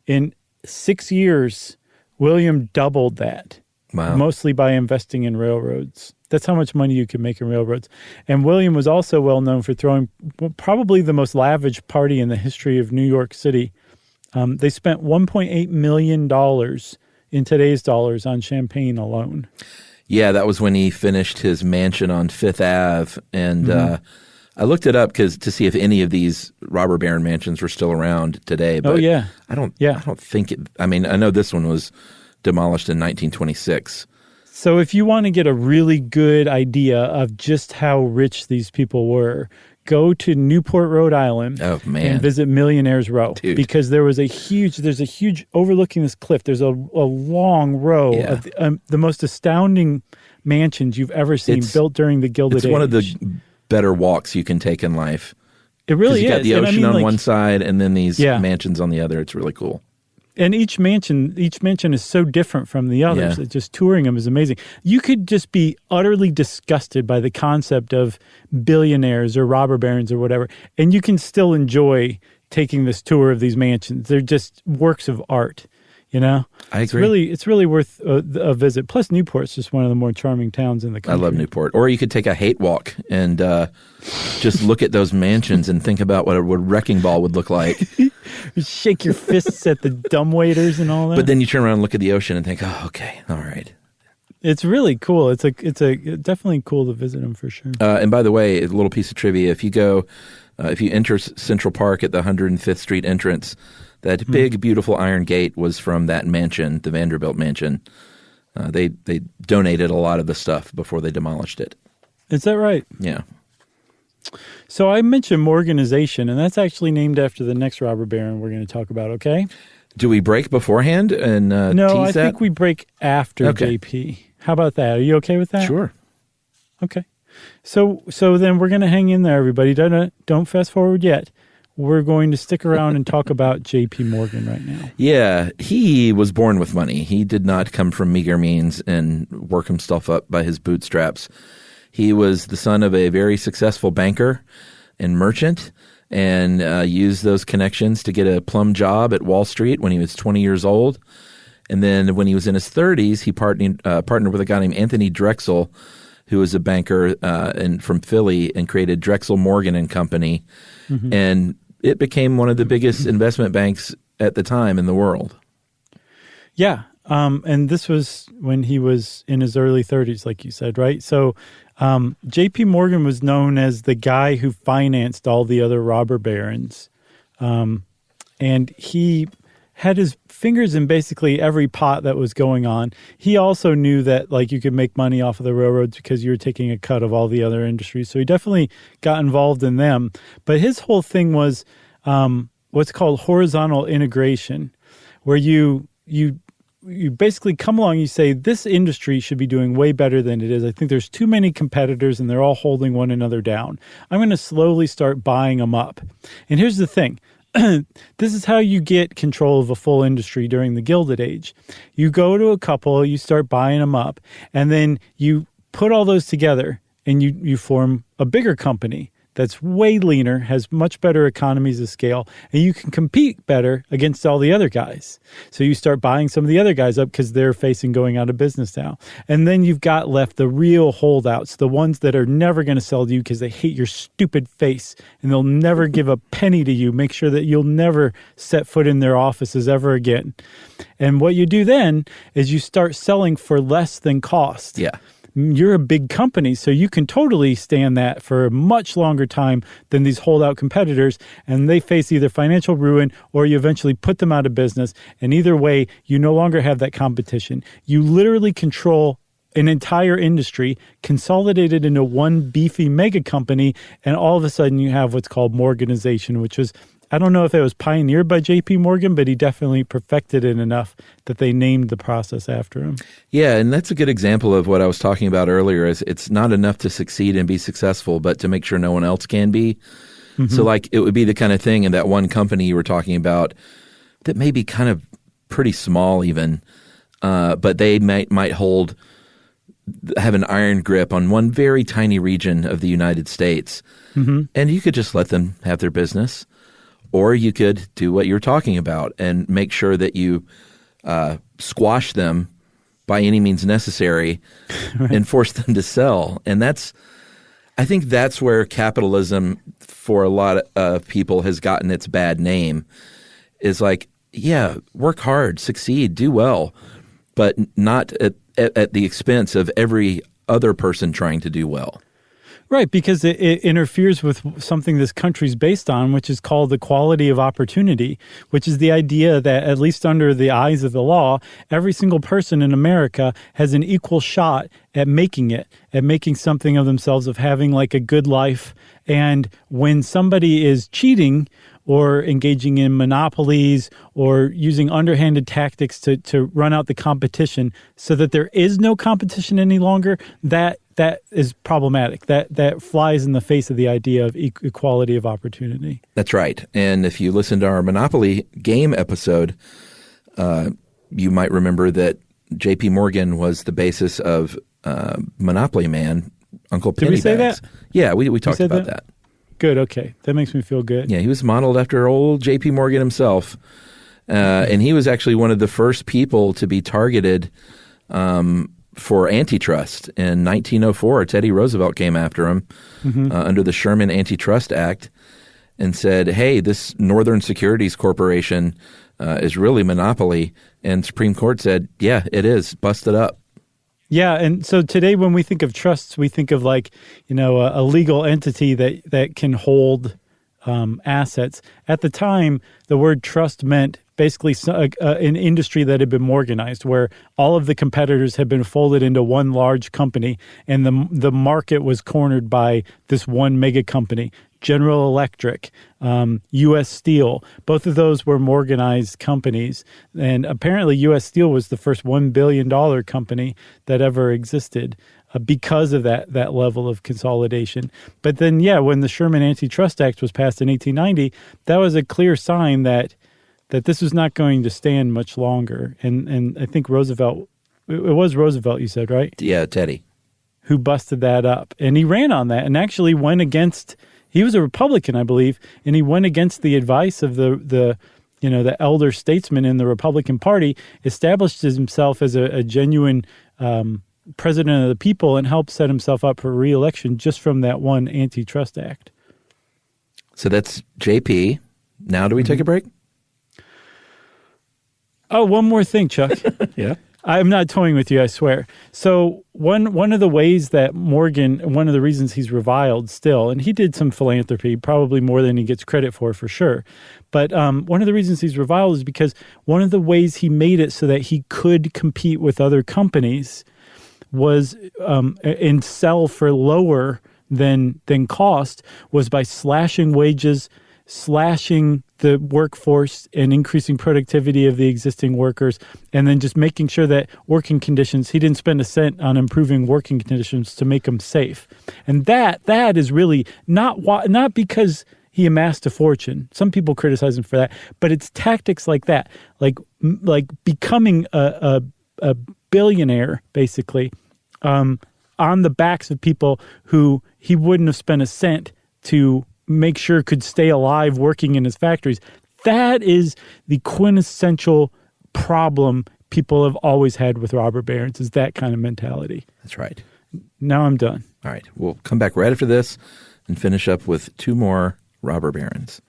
In 6 years, William doubled that. Wow. Mostly by investing in railroads. That's how much money you can make in railroads. And William was also well known for throwing probably the most lavish party in the history of New York City. They spent $1.8 million in today's dollars on champagne alone. Yeah, that was when he finished his mansion on Fifth Ave. And I looked it up to see if any of these robber baron mansions were still around today. But I don't think it. I mean, I know this one was demolished in 1926. So if you want to get a really good idea of just how rich these people were, go to Newport, Rhode Island, and visit Millionaires Row. Dude. Because there's a huge overlooking this cliff. There's a long row of the most astounding mansions you've ever seen built during the Gilded Age. It's one of the better walks you can take in life. It really is. You got the ocean on one side and then these mansions on the other. It's really cool. And each mansion is so different from the others. Yeah. Just touring them is amazing. You could just be utterly disgusted by the concept of billionaires or robber barons or whatever, and you can still enjoy taking this tour of these mansions. They're just works of art, you know? I agree. It's really worth a visit. Plus, Newport's just one of the more charming towns in the country. I love Newport. Or you could take a hate walk and just look at those mansions and think about what a wrecking ball would look like. You shake your fists at the dumbwaiters and all that. But then you turn around and look at the ocean and think, oh, okay, all right. It's really cool. It's definitely cool to visit them for sure. And by the way, a little piece of trivia: if you enter Central Park at the 105th Street entrance, that big, beautiful iron gate was from that mansion, the Vanderbilt mansion. They donated a lot of the stuff before they demolished it. Is that right? Yeah. So I mentioned Morganization, and that's actually named after the next robber baron we're going to talk about, okay? Do we break beforehand and No, I tease that? think we break after JP. How about that? Are you okay with that? Sure. Okay. So then we're going to hang in there, everybody. Don't fast forward yet. We're going to stick around and talk about J.P. Morgan right now. Yeah, he was born with money. He did not come from meager means and work himself up by his bootstraps. He was the son of a very successful banker and merchant and used those connections to get a plum job at Wall Street when he was 20 years old. And then when he was in his 30s, he partnered with a guy named Anthony Drexel, who was a banker from Philly, and created Drexel Morgan and Company. Mm-hmm. And it became one of the biggest investment banks at the time in the world. Yeah. And this was when he was in his early 30s, like you said, right? So J.P. Morgan was known as the guy who financed all the other robber barons. And he had his fingers in basically every pot that was going on. He also knew that like you could make money off of the railroads because you were taking a cut of all the other industries. So he definitely got involved in them. But his whole thing was what's called horizontal integration, where you basically come along, you say, this industry should be doing way better than it is. I think there's too many competitors and they're all holding one another down. I'm going to slowly start buying them up. And here's the thing. This is how you get control of a full industry during the Gilded Age. You go to a couple, you start buying them up, and then you put all those together and you form a bigger company that's way leaner, has much better economies of scale, and you can compete better against all the other guys. So you start buying some of the other guys up because they're facing going out of business now. And then you've got left the real holdouts, the ones that are never going to sell to you because they hate your stupid face and they'll never give a penny to you, make sure that you'll never set foot in their offices ever again. And what you do then is you start selling for less than cost. Yeah. You're a big company, so you can totally stand that for a much longer time than these holdout competitors, and they face either financial ruin or you eventually put them out of business. And either way, you no longer have that competition. You literally control an entire industry, consolidated into one beefy mega company, and all of a sudden you have what's called Morganization, which was, I don't know if it was pioneered by J.P. Morgan, but he definitely perfected it enough that they named the process after him. Yeah, and that's a good example of what I was talking about earlier. Is it's not enough to succeed and be successful, but to make sure no one else can be. Mm-hmm. So like it would be the kind of thing in that one company you were talking about that may be kind of pretty small even, but they might have an iron grip on one very tiny region of the United States. Mm-hmm. And you could just let them have their business. Or you could do what you're talking about and make sure that you squash them by any means necessary right. and force them to sell. And I think that's where capitalism for a lot of people has gotten its bad name, is like, yeah, work hard, succeed, do well, but not at the expense of every other person trying to do well. Right, because it interferes with something this country's based on, which is called equality of opportunity, which is the idea that, at least under the eyes of the law, every single person in America has an equal shot at making it, at making something of themselves, of having like a good life. And when somebody is cheating or engaging in monopolies or using underhanded tactics to run out the competition so that there is no competition any longer, that is problematic. That flies in the face of the idea of equality of opportunity. That's right. And if you listen to our Monopoly game episode, you might remember that J.P. Morgan was the basis of Monopoly Man, Uncle Pennybags. Did we say that? Yeah, we talked about that. Good. Okay. That makes me feel good. Yeah, he was modeled after old J.P. Morgan himself. And he was actually one of the first people to be targeted for antitrust. In 1904, Teddy Roosevelt came after him under the Sherman Antitrust Act and said, hey, this Northern Securities Corporation is really monopoly. And Supreme Court said, yeah, it is. Bust it up. Yeah, and so today when we think of trusts, we think of like, a legal entity that can hold assets. At the time, the word trust meant basically an industry that had been organized, where all of the competitors had been folded into one large company, and the market was cornered by this one mega company. General Electric, U.S. Steel, both of those were Morganized companies. And apparently U.S. Steel was the first $1 billion company that ever existed because of that level of consolidation. But then, when the Sherman Antitrust Act was passed in 1890, that was a clear sign that this was not going to stand much longer. And I think Roosevelt, it was Roosevelt, you said, right? Yeah, Teddy. Who busted that up. And he ran on that and actually went against... He was a Republican, I believe, and he went against the advice of the elder statesman in the Republican Party, established himself as a genuine president of the people, and helped set himself up for re-election just from that one antitrust act. So that's JP. Now do we take a break? Oh, one more thing, Chuck. Yeah. I'm not toying with you, I swear. So one of the ways that Morgan, one of the reasons he's reviled still, and he did some philanthropy, probably more than he gets credit for sure. But one of the reasons he's reviled is because one of the ways he made it so that he could compete with other companies was and sell for lower than cost was by slashing wages, slashing the workforce and increasing productivity of the existing workers, and then just making sure that working conditions, he didn't spend a cent on improving working conditions to make them safe. And that is really not because he amassed a fortune. Some people criticize him for that, but it's tactics like that, like becoming a billionaire, basically, on the backs of people who he wouldn't have spent a cent to make sure could stay alive working in his factories. That is the quintessential problem people have always had with robber barons, is that kind of mentality. That's right. Now I'm done. All right. We'll come back right after this and finish up with 2 more robber barons.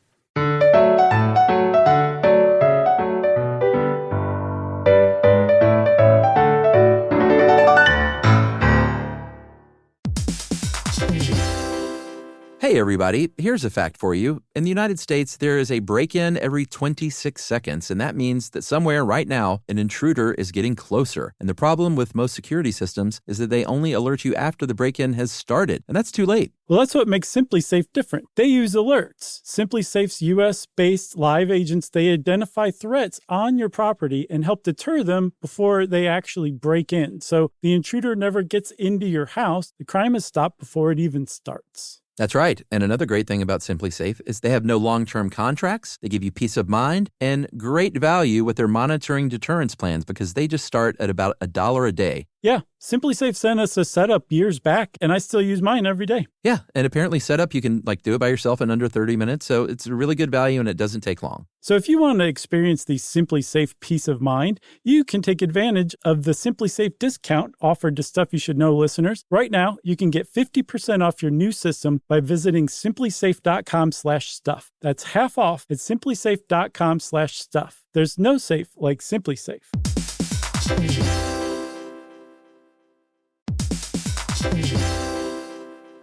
Hey, everybody. Here's a fact for you. In the United States, there is a break-in every 26 seconds, and that means that somewhere right now, an intruder is getting closer. And the problem with most security systems is that they only alert you after the break-in has started, and that's too late. Well, that's what makes SimpliSafe different. They use alerts. SimpliSafe's U.S.-based live agents, they identify threats on your property and help deter them before they actually break in. So the intruder never gets into your house. The crime is stopped before it even starts. That's right. And another great thing about SimpliSafe is they have no long-term contracts. They give you peace of mind and great value with their monitoring deterrence plans because they just start at about $1 a day. Yeah, SimpliSafe sent us a setup years back, and I still use mine every day. Yeah, and apparently setup, you can do it by yourself in under 30 minutes, so it's a really good value and it doesn't take long. So if you want to experience the SimpliSafe peace of mind, you can take advantage of the SimpliSafe discount offered to Stuff You Should Know listeners. Right now, you can get 50% off your new system by visiting simplisafe.com/stuff. That's half off at simplisafe.com/stuff. There's no safe like SimpliSafe.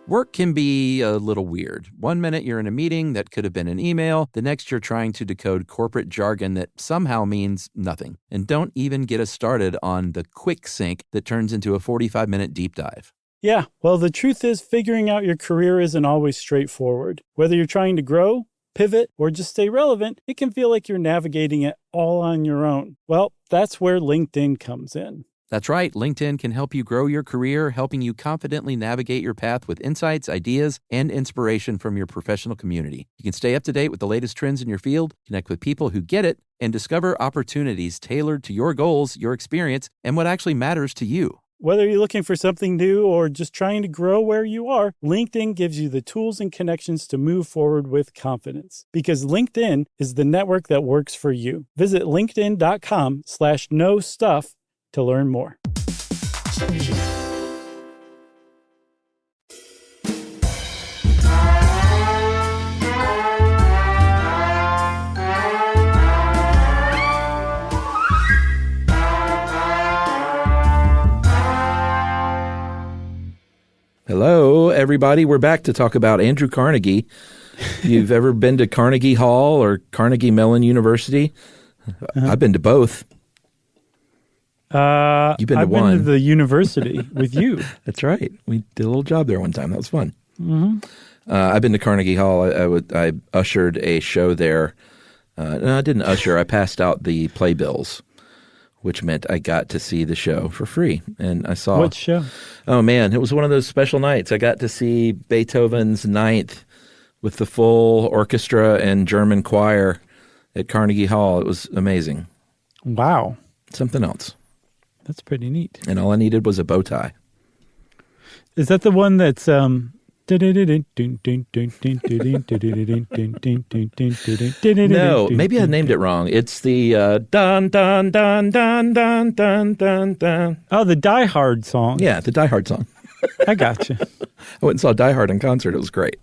Work can be a little weird. One minute you're in a meeting that could have been an email. The next you're trying to decode corporate jargon that somehow means nothing. And don't even get us started on the quick sync that turns into a 45-minute deep dive. Yeah, well, the truth is figuring out your career isn't always straightforward. Whether you're trying to grow, pivot, or just stay relevant, it can feel like you're navigating it all on your own. Well, that's where LinkedIn comes in. That's right. LinkedIn can help you grow your career, helping you confidently navigate your path with insights, ideas, and inspiration from your professional community. You can stay up to date with the latest trends in your field, connect with people who get it, and discover opportunities tailored to your goals, your experience, and what actually matters to you. Whether you're looking for something new or just trying to grow where you are, LinkedIn gives you the tools and connections to move forward with confidence. Because LinkedIn is the network that works for you. Visit linkedin.com/knowstuff to learn more. Hello, everybody. We're back to talk about Andrew Carnegie. You've ever been to Carnegie Hall or Carnegie Mellon University? I've been to both. You've been to one. I've been to the university with you. That's right. We did a little job there one time. That was fun. Mm-hmm. I've been to Carnegie Hall. I ushered a show there. No, I didn't usher. I passed out the playbills, which meant I got to see the show for free. And I saw... What show? Oh, man. It was one of those special nights. I got to see Beethoven's Ninth with the full orchestra and German choir at Carnegie Hall. It was amazing. Wow. Something else. That's pretty neat. And all I needed was a bow tie. Is that the one that's... No, maybe I named it wrong. It's the dun dun dun dun dun dun dun dun. Oh, the Die Hard song. Yeah, the Die Hard song. I gotcha. I went and saw Die Hard in concert. It was great.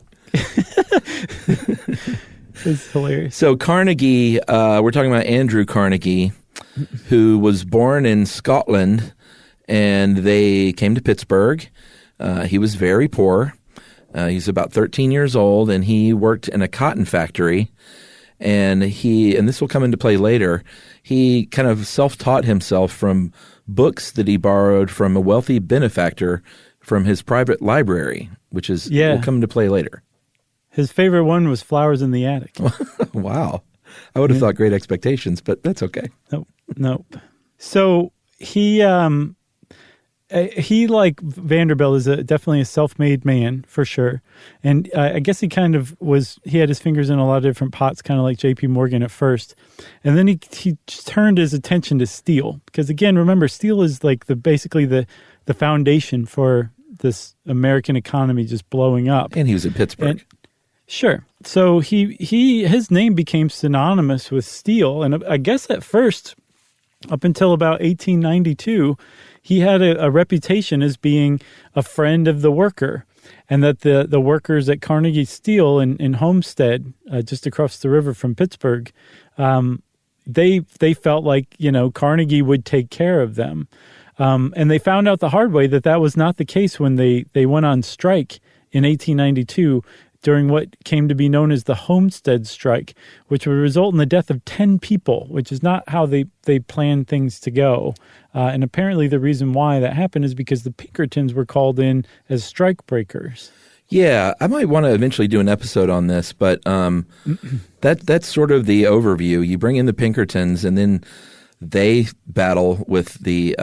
It's hilarious. So Carnegie, we're talking about Andrew Carnegie, who was born in Scotland, and they came to Pittsburgh. He was very poor. He's about 13 years old, and he worked in a cotton factory. And this will come into play later, he kind of self-taught himself from books that he borrowed from a wealthy benefactor from his private library, which will come into play later. His favorite one was Flowers in the Attic. Wow. I would have thought Great Expectations, but that's okay. Nope. So he like Vanderbilt is definitely a self-made man for sure. And I guess he kind of he had his fingers in a lot of different pots, kind of like J.P. Morgan at first. And then he just turned his attention to steel. Because again, remember, steel is like basically the foundation for this American economy just blowing up. And he was in Pittsburgh. Sure. So his name became synonymous with steel. And I guess at first, up until about 1892, he had a reputation as being a friend of the worker, and that the workers at Carnegie Steel in Homestead, just across the river from Pittsburgh, they felt like, Carnegie would take care of them. And they found out the hard way that was not the case when they went on strike in 1892 during what came to be known as the Homestead Strike, which would result in the death of 10 people, which is not how they planned things to go. And apparently the reason why that happened is because the Pinkertons were called in as strike breakers. Yeah, I might want to eventually do an episode on this, but that's sort of the overview. You bring in the Pinkertons, and then they battle with the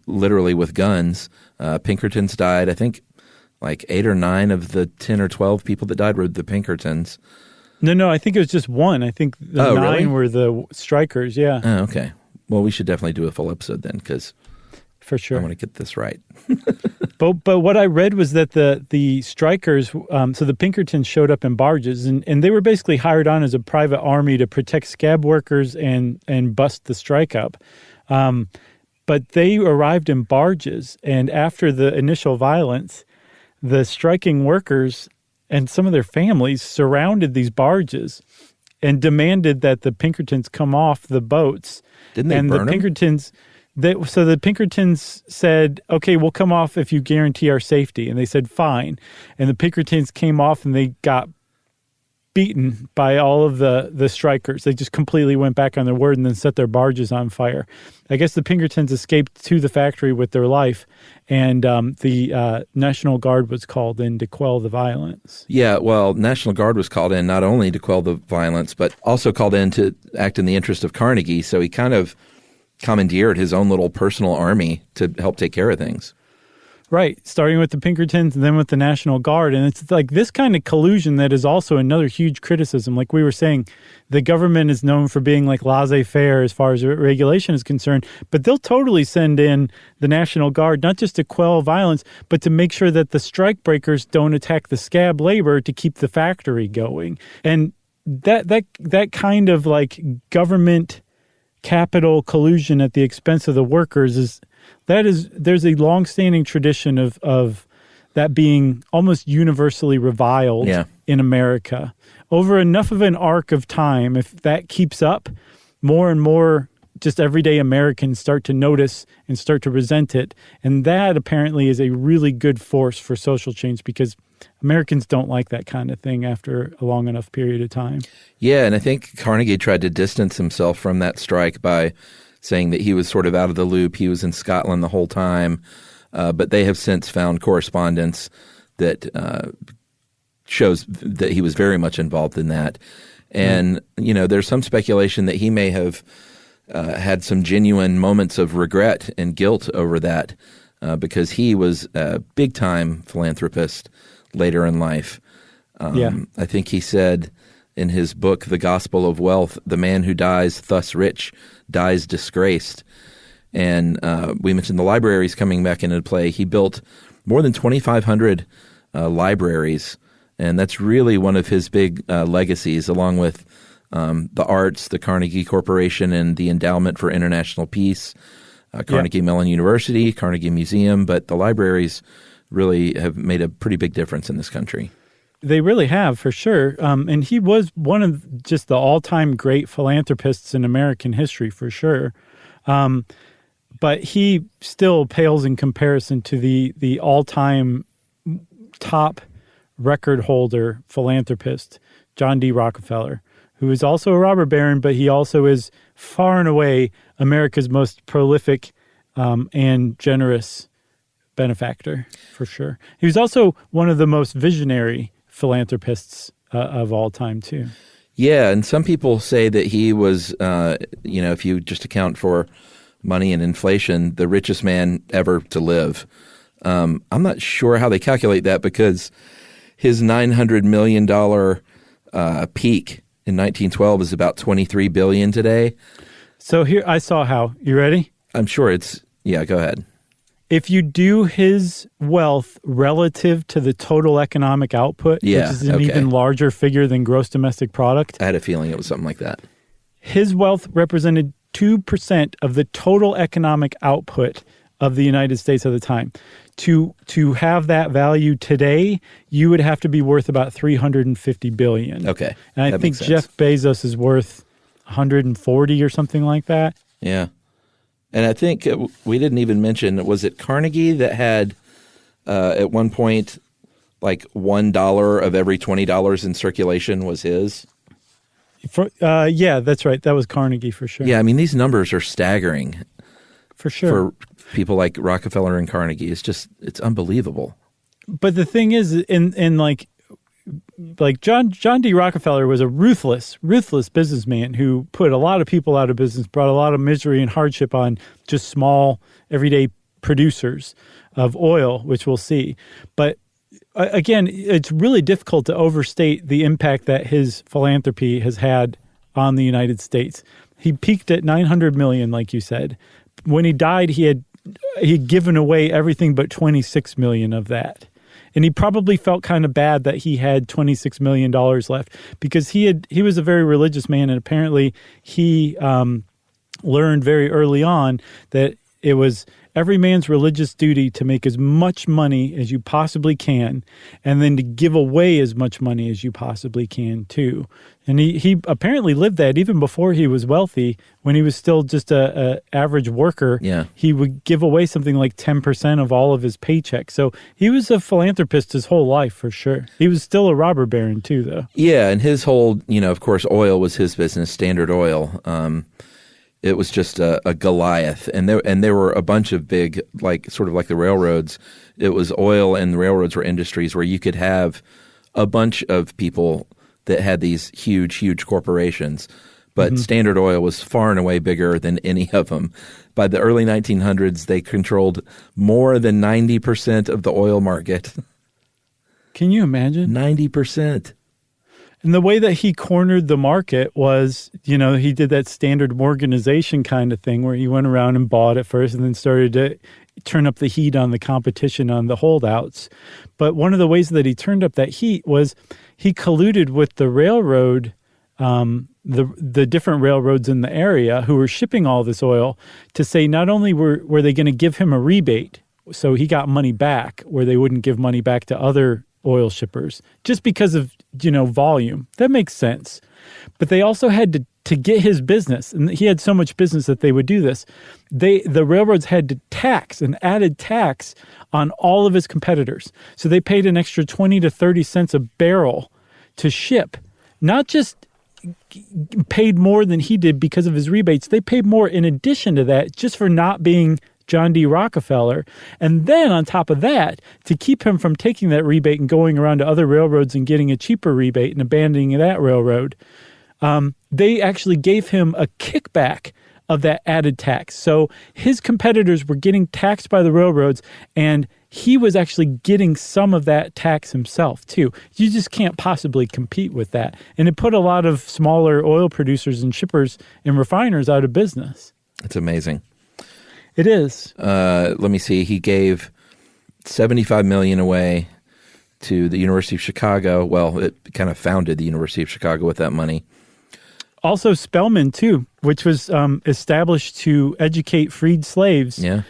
literally with guns. Pinkertons died, I think, like 8 or 9 of the 10 or 12 people that died were the Pinkertons. No, I think it was just one. I think the 9 really? were the strikers, yeah. Oh, okay. Well, we should definitely do a full episode then, because for sure, I want to get this right. But what I read was that the strikers, so the Pinkertons showed up in barges, and they were basically hired on as a private army to protect scab workers and bust the strike up. But they arrived in barges, and after the initial violence, the striking workers and some of their families surrounded these barges and demanded that the Pinkertons come off the boats. Didn't they burn the Pinkertons? So the Pinkertons said, "Okay, we'll come off if you guarantee our safety." And they said, "Fine." And the Pinkertons came off, and they got beaten by all of the strikers. They just completely went back on their word and then set their barges on fire. I guess the Pinkertons escaped to the factory with their life, and the National Guard was called in to quell the violence. Yeah, well, National Guard was called in not only to quell the violence, but also called in to act in the interest of Carnegie. So he kind of commandeered his own little personal army to help take care of things. Right, starting with the Pinkertons and then with the National Guard. And it's like this kind of collusion that is also another huge criticism. Like we were saying, the government is known for being like laissez-faire as far as regulation is concerned, but they'll totally send in the National Guard, not just to quell violence, but to make sure that the strike breakers don't attack the scab labor to keep the factory going. And that kind of like government capital collusion at the expense of the workers there's a long-standing tradition of that being almost universally reviled in America. Over enough of an arc of time, if that keeps up, more and more just everyday Americans start to notice and start to resent it. And that apparently is a really good force for social change, because Americans don't like that kind of thing after a long enough period of time. Yeah, and I think Carnegie tried to distance himself from that strike by saying that he was sort of out of the loop. He was in Scotland the whole time. But they have since found correspondence that shows that he was very much involved in that. And, there's some speculation that he may have had some genuine moments of regret and guilt over that because he was a big-time philanthropist later in life. I think he said in his book, The Gospel of Wealth, the man who dies thus rich dies disgraced. And we mentioned the libraries coming back into play. He built more than 2,500 libraries, and that's really one of his big legacies, along with the arts, the Carnegie Corporation, and the Endowment for International Peace, Carnegie Mellon University, Carnegie Museum. But the libraries really have made a pretty big difference in this country. They really have, for sure. And he was one of just the all-time great philanthropists in American history, for sure. But he still pales in comparison to the all-time top record holder philanthropist, John D. Rockefeller, who is also a robber baron, but he also is far and away America's most prolific and generous benefactor, for sure. He was also one of the most visionary philanthropists of all time, too. Yeah, and some people say that he was, if you just account for money and inflation, the richest man ever to live. I'm not sure how they calculate that, because his $900 million peak in 1912 is about $23 billion today. So here, I saw how. You ready? I'm sure it's, go ahead. if you do his wealth relative to the total economic output, which is an even larger figure than gross domestic product. I had a feeling it was something like that. His wealth represented 2% of the total economic output of the United States at the time. To have that value today, you would have to be worth about $350 billion. Okay. And I think Jeff Bezos is worth 140 or something like that. Yeah. And I think we didn't even mention, was it Carnegie that had at one point like $1 of every $20 in circulation was his? Yeah, that's right. That was Carnegie for sure. Yeah, I mean, these numbers are staggering. For sure. For people like Rockefeller and Carnegie. It's unbelievable. But the thing is, in like John D. Rockefeller was a ruthless businessman who put a lot of people out of business, brought a lot of misery and hardship on just small, everyday producers of oil, which we'll see. But again, it's really difficult to overstate the impact that his philanthropy has had on the United States. He peaked at $900 million, like you said. When he died, he had given away everything but $26 million of that. And he probably felt kind of bad that he had $26 million left because he was a very religious man, and apparently he learned very early on that it was every man's religious duty to make as much money as you possibly can, and then to give away as much money as you possibly can too. And he apparently lived that even before he was wealthy. When he was still just a average worker, he would give away something like 10% of all of his paycheck. So he was a philanthropist his whole life for sure. He was still a robber baron too, though. Yeah, and his whole, of course, oil was his business, Standard Oil. It was just a Goliath, and there were a bunch of big, sort of like the railroads. It was oil, and the railroads were industries where you could have a bunch of people that had these huge corporations. But Standard Oil was far and away bigger than any of them. By the early 1900s, they controlled more than 90% of the oil market. Can you imagine? 90%. And the way that he cornered the market was, he did that standard organization kind of thing where he went around and bought it first and then started to turn up the heat on the competition on the holdouts. But one of the ways that he turned up that heat was he colluded with the railroad, the different railroads in the area who were shipping all this oil to say not only were they going to give him a rebate, so he got money back where they wouldn't give money back to other oil shippers just because of, volume. That makes sense. But they also had to get his business, and he had so much business that they would do this. The railroads had to tax and added tax on all of his competitors. So they paid an extra 20 to 30 cents a barrel to ship. Not just paid more than he did because of his rebates. They paid more in addition to that just for not being John D. Rockefeller. And then on top of that, to keep him from taking that rebate and going around to other railroads and getting a cheaper rebate and abandoning that railroad, they actually gave him a kickback of that added tax. So his competitors were getting taxed by the railroads, and he was actually getting some of that tax himself too. You just can't possibly compete with that. And it put a lot of smaller oil producers and shippers and refiners out of business. It's amazing. It is. Let me see. He gave $75 million away to the University of Chicago. Well, it kind of founded the University of Chicago with that money. Also Spelman, too, which was established to educate freed slaves. Yeah.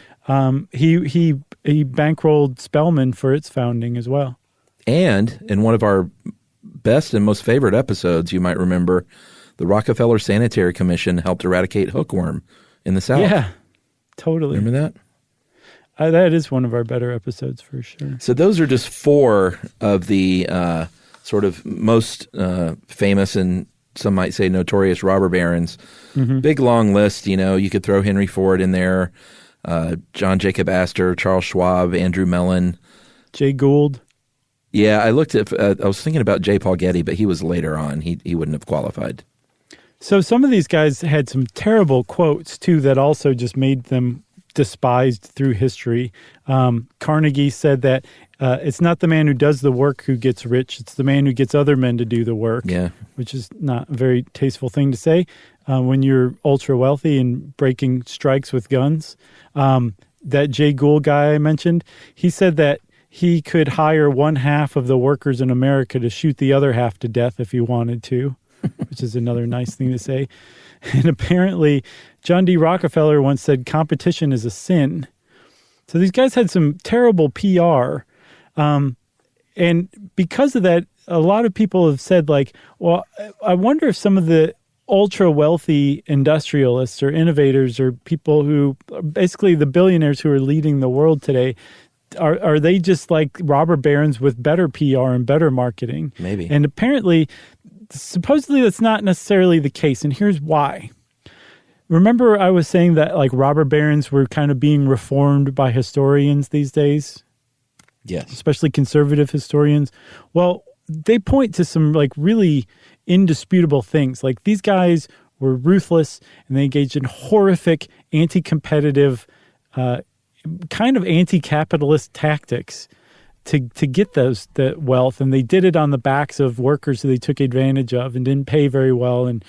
He bankrolled Spelman for its founding as well. And in one of our best and most favorite episodes, you might remember, the Rockefeller Sanitary Commission helped eradicate hookworm in the South. Yeah. Totally. Remember that? That is one of our better episodes for sure. So those are just four of the sort of most famous and some might say notorious robber barons. Mm-hmm. Big long list. You could throw Henry Ford in there, John Jacob Astor, Charles Schwab, Andrew Mellon, Jay Gould. Yeah, I looked at. I was thinking about J. Paul Getty, but he was later on. He wouldn't have qualified. So some of these guys had some terrible quotes, too, that also just made them despised through history. Carnegie said that it's not the man who does the work who gets rich, it's the man who gets other men to do the work, which is not a very tasteful thing to say when you're ultra wealthy and breaking strikes with guns. that Jay Gould guy I mentioned, he said that he could hire one half of the workers in America to shoot the other half to death if he wanted to, which is another nice thing to say. And apparently, John D. Rockefeller once said competition is a sin. So these guys had some terrible PR. And because of that, a lot of people have said, like, well, I wonder if some of the ultra wealthy industrialists or innovators or people who basically the billionaires who are leading the world today, are they just like robber barons with better PR and better marketing? Maybe. And apparently, supposedly that's not necessarily the case. And here's why. Remember I was saying that like robber barons were kind of being reformed by historians these days? Yes. Especially conservative historians. Well, they point to some like really indisputable things. Like these guys were ruthless and they engaged in horrific anti-competitive, kind of anti-capitalist tactics to get the wealth. And they did it on the backs of workers who they took advantage of and didn't pay very well and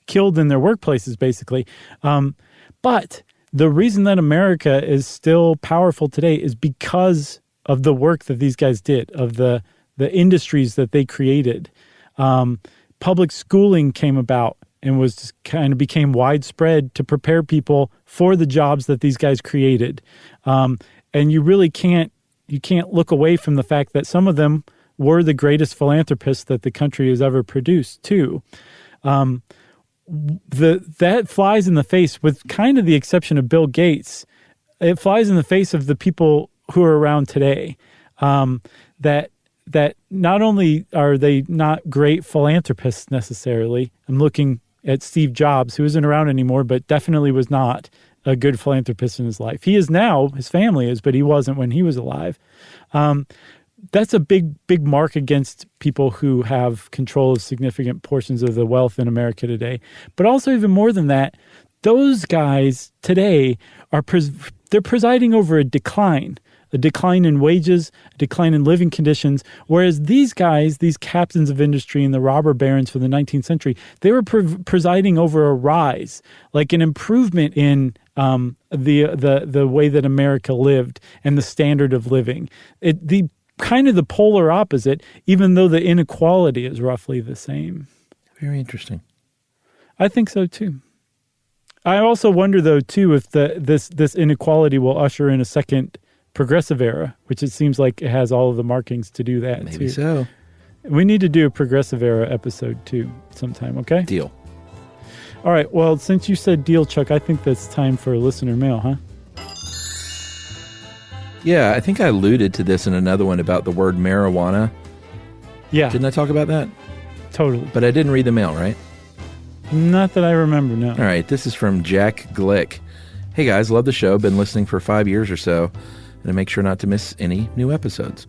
killed in their workplaces, basically. But the reason that America is still powerful today is because of the work that these guys did, of the industries that they created. Public schooling came about and was just kind of became widespread to prepare people for the jobs that these guys created. And you really can't look away from the fact that some of them were the greatest philanthropists that the country has ever produced too. That flies in the face, with kind of the exception of Bill Gates. It flies in the face of the people who are around today. That not only are they not great philanthropists necessarily. I'm looking at Steve Jobs, who isn't around anymore, but definitely was not a good philanthropist in his life. He is now, his family is, but he wasn't when he was alive. That's a big mark against people who have control of significant portions of the wealth in America today. But also even more than that, those guys today they're presiding over a decline in wages, a decline in living conditions, whereas these guys, these captains of industry and the robber barons for the 19th century, they were presiding over a rise, like an improvement in the way that America lived and the standard of living. The kind of the polar opposite, even though the inequality is roughly the same. Very interesting. I think so too. I also wonder though too if this inequality will usher in a second progressive era, which it seems like it has all of the markings to do that. Maybe too. so. We need to do a progressive era episode too sometime, okay? Deal. All right, well, since you said deal, Chuck, I think that's time for listener mail, huh? Yeah, I think I alluded to this in another one about the word marijuana. Yeah. Didn't I talk about that? Totally. But I didn't read the mail, right? Not that I remember, no. All right, this is from Jack Glick. Hey guys, love the show. Been listening for 5 years or so, and I make sure not to miss any new episodes.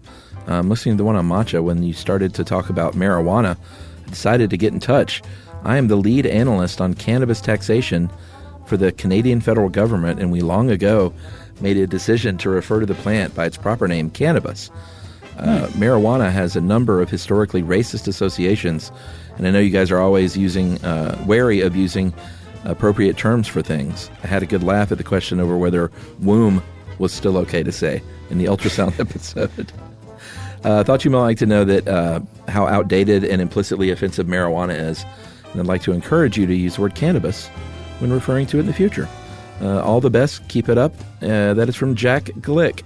I'm listening to the one on matcha. When you started to talk about marijuana, I decided to get in touch. I am the lead analyst on cannabis taxation for the Canadian federal government, and we long ago made a decision to refer to the plant by its proper name, cannabis. Marijuana has a number of historically racist associations, and I know you guys are always wary of using appropriate terms for things. I had a good laugh at the question over whether womb was still okay to say in the ultrasound episode. I thought you might like to know that how outdated and implicitly offensive marijuana is, and I'd like to encourage you to use the word cannabis when referring to it in the future. All the best. Keep it up. That is from Jack Glick.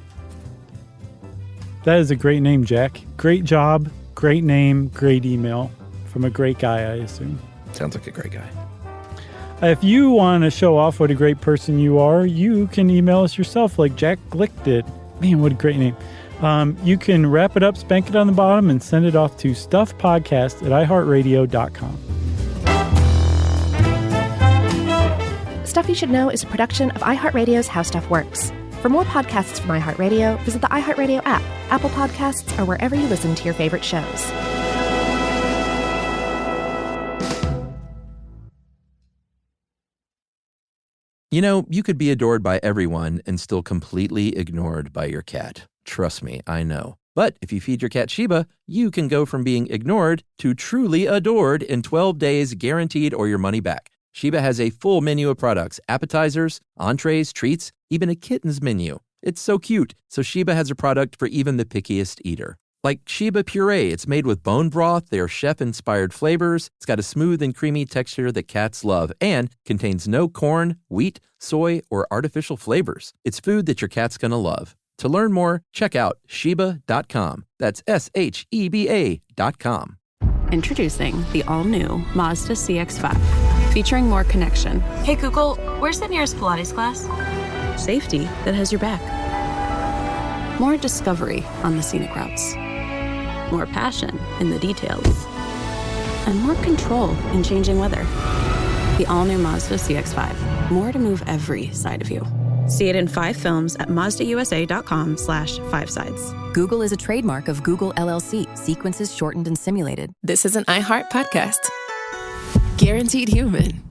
That is a great name, Jack. Great job, great name, great email from a great guy, I assume. Sounds like a great guy. If you want to show off what a great person you are, you can email us yourself like Jack Glick did. Man, what a great name. You can wrap it up, spank it on the bottom, and send it off to stuffpodcast@iheartradio.com. Stuff You Should Know is a production of iHeartRadio's How Stuff Works. For more podcasts from iHeartRadio, visit the iHeartRadio app, Apple Podcasts, or wherever you listen to your favorite shows. You know, you could be adored by everyone and still completely ignored by your cat. Trust me, I know. But if you feed your cat Sheba, you can go from being ignored to truly adored in 12 days guaranteed or your money back. Sheba has a full menu of products, appetizers, entrees, treats, even a kitten's menu. It's so cute, so Sheba has a product for even the pickiest eater. Like Sheba Puree, it's made with bone broth, they are chef-inspired flavors, it's got a smooth and creamy texture that cats love, and contains no corn, wheat, soy, or artificial flavors. It's food that your cat's gonna love. To learn more, check out Sheba.com. That's SHEBA.com. Introducing the all-new Mazda CX-5, featuring more connection. Hey Google, where's the nearest Pilates class? Safety that has your back. More discovery on the scenic routes. More passion in the details. And more control in changing weather. The all-new Mazda CX-5. More to move every side of you. See it in 5 films at MazdaUSA.com/5sides. Google is a trademark of Google LLC. Sequences shortened and simulated. This is an iHeart podcast. Guaranteed human.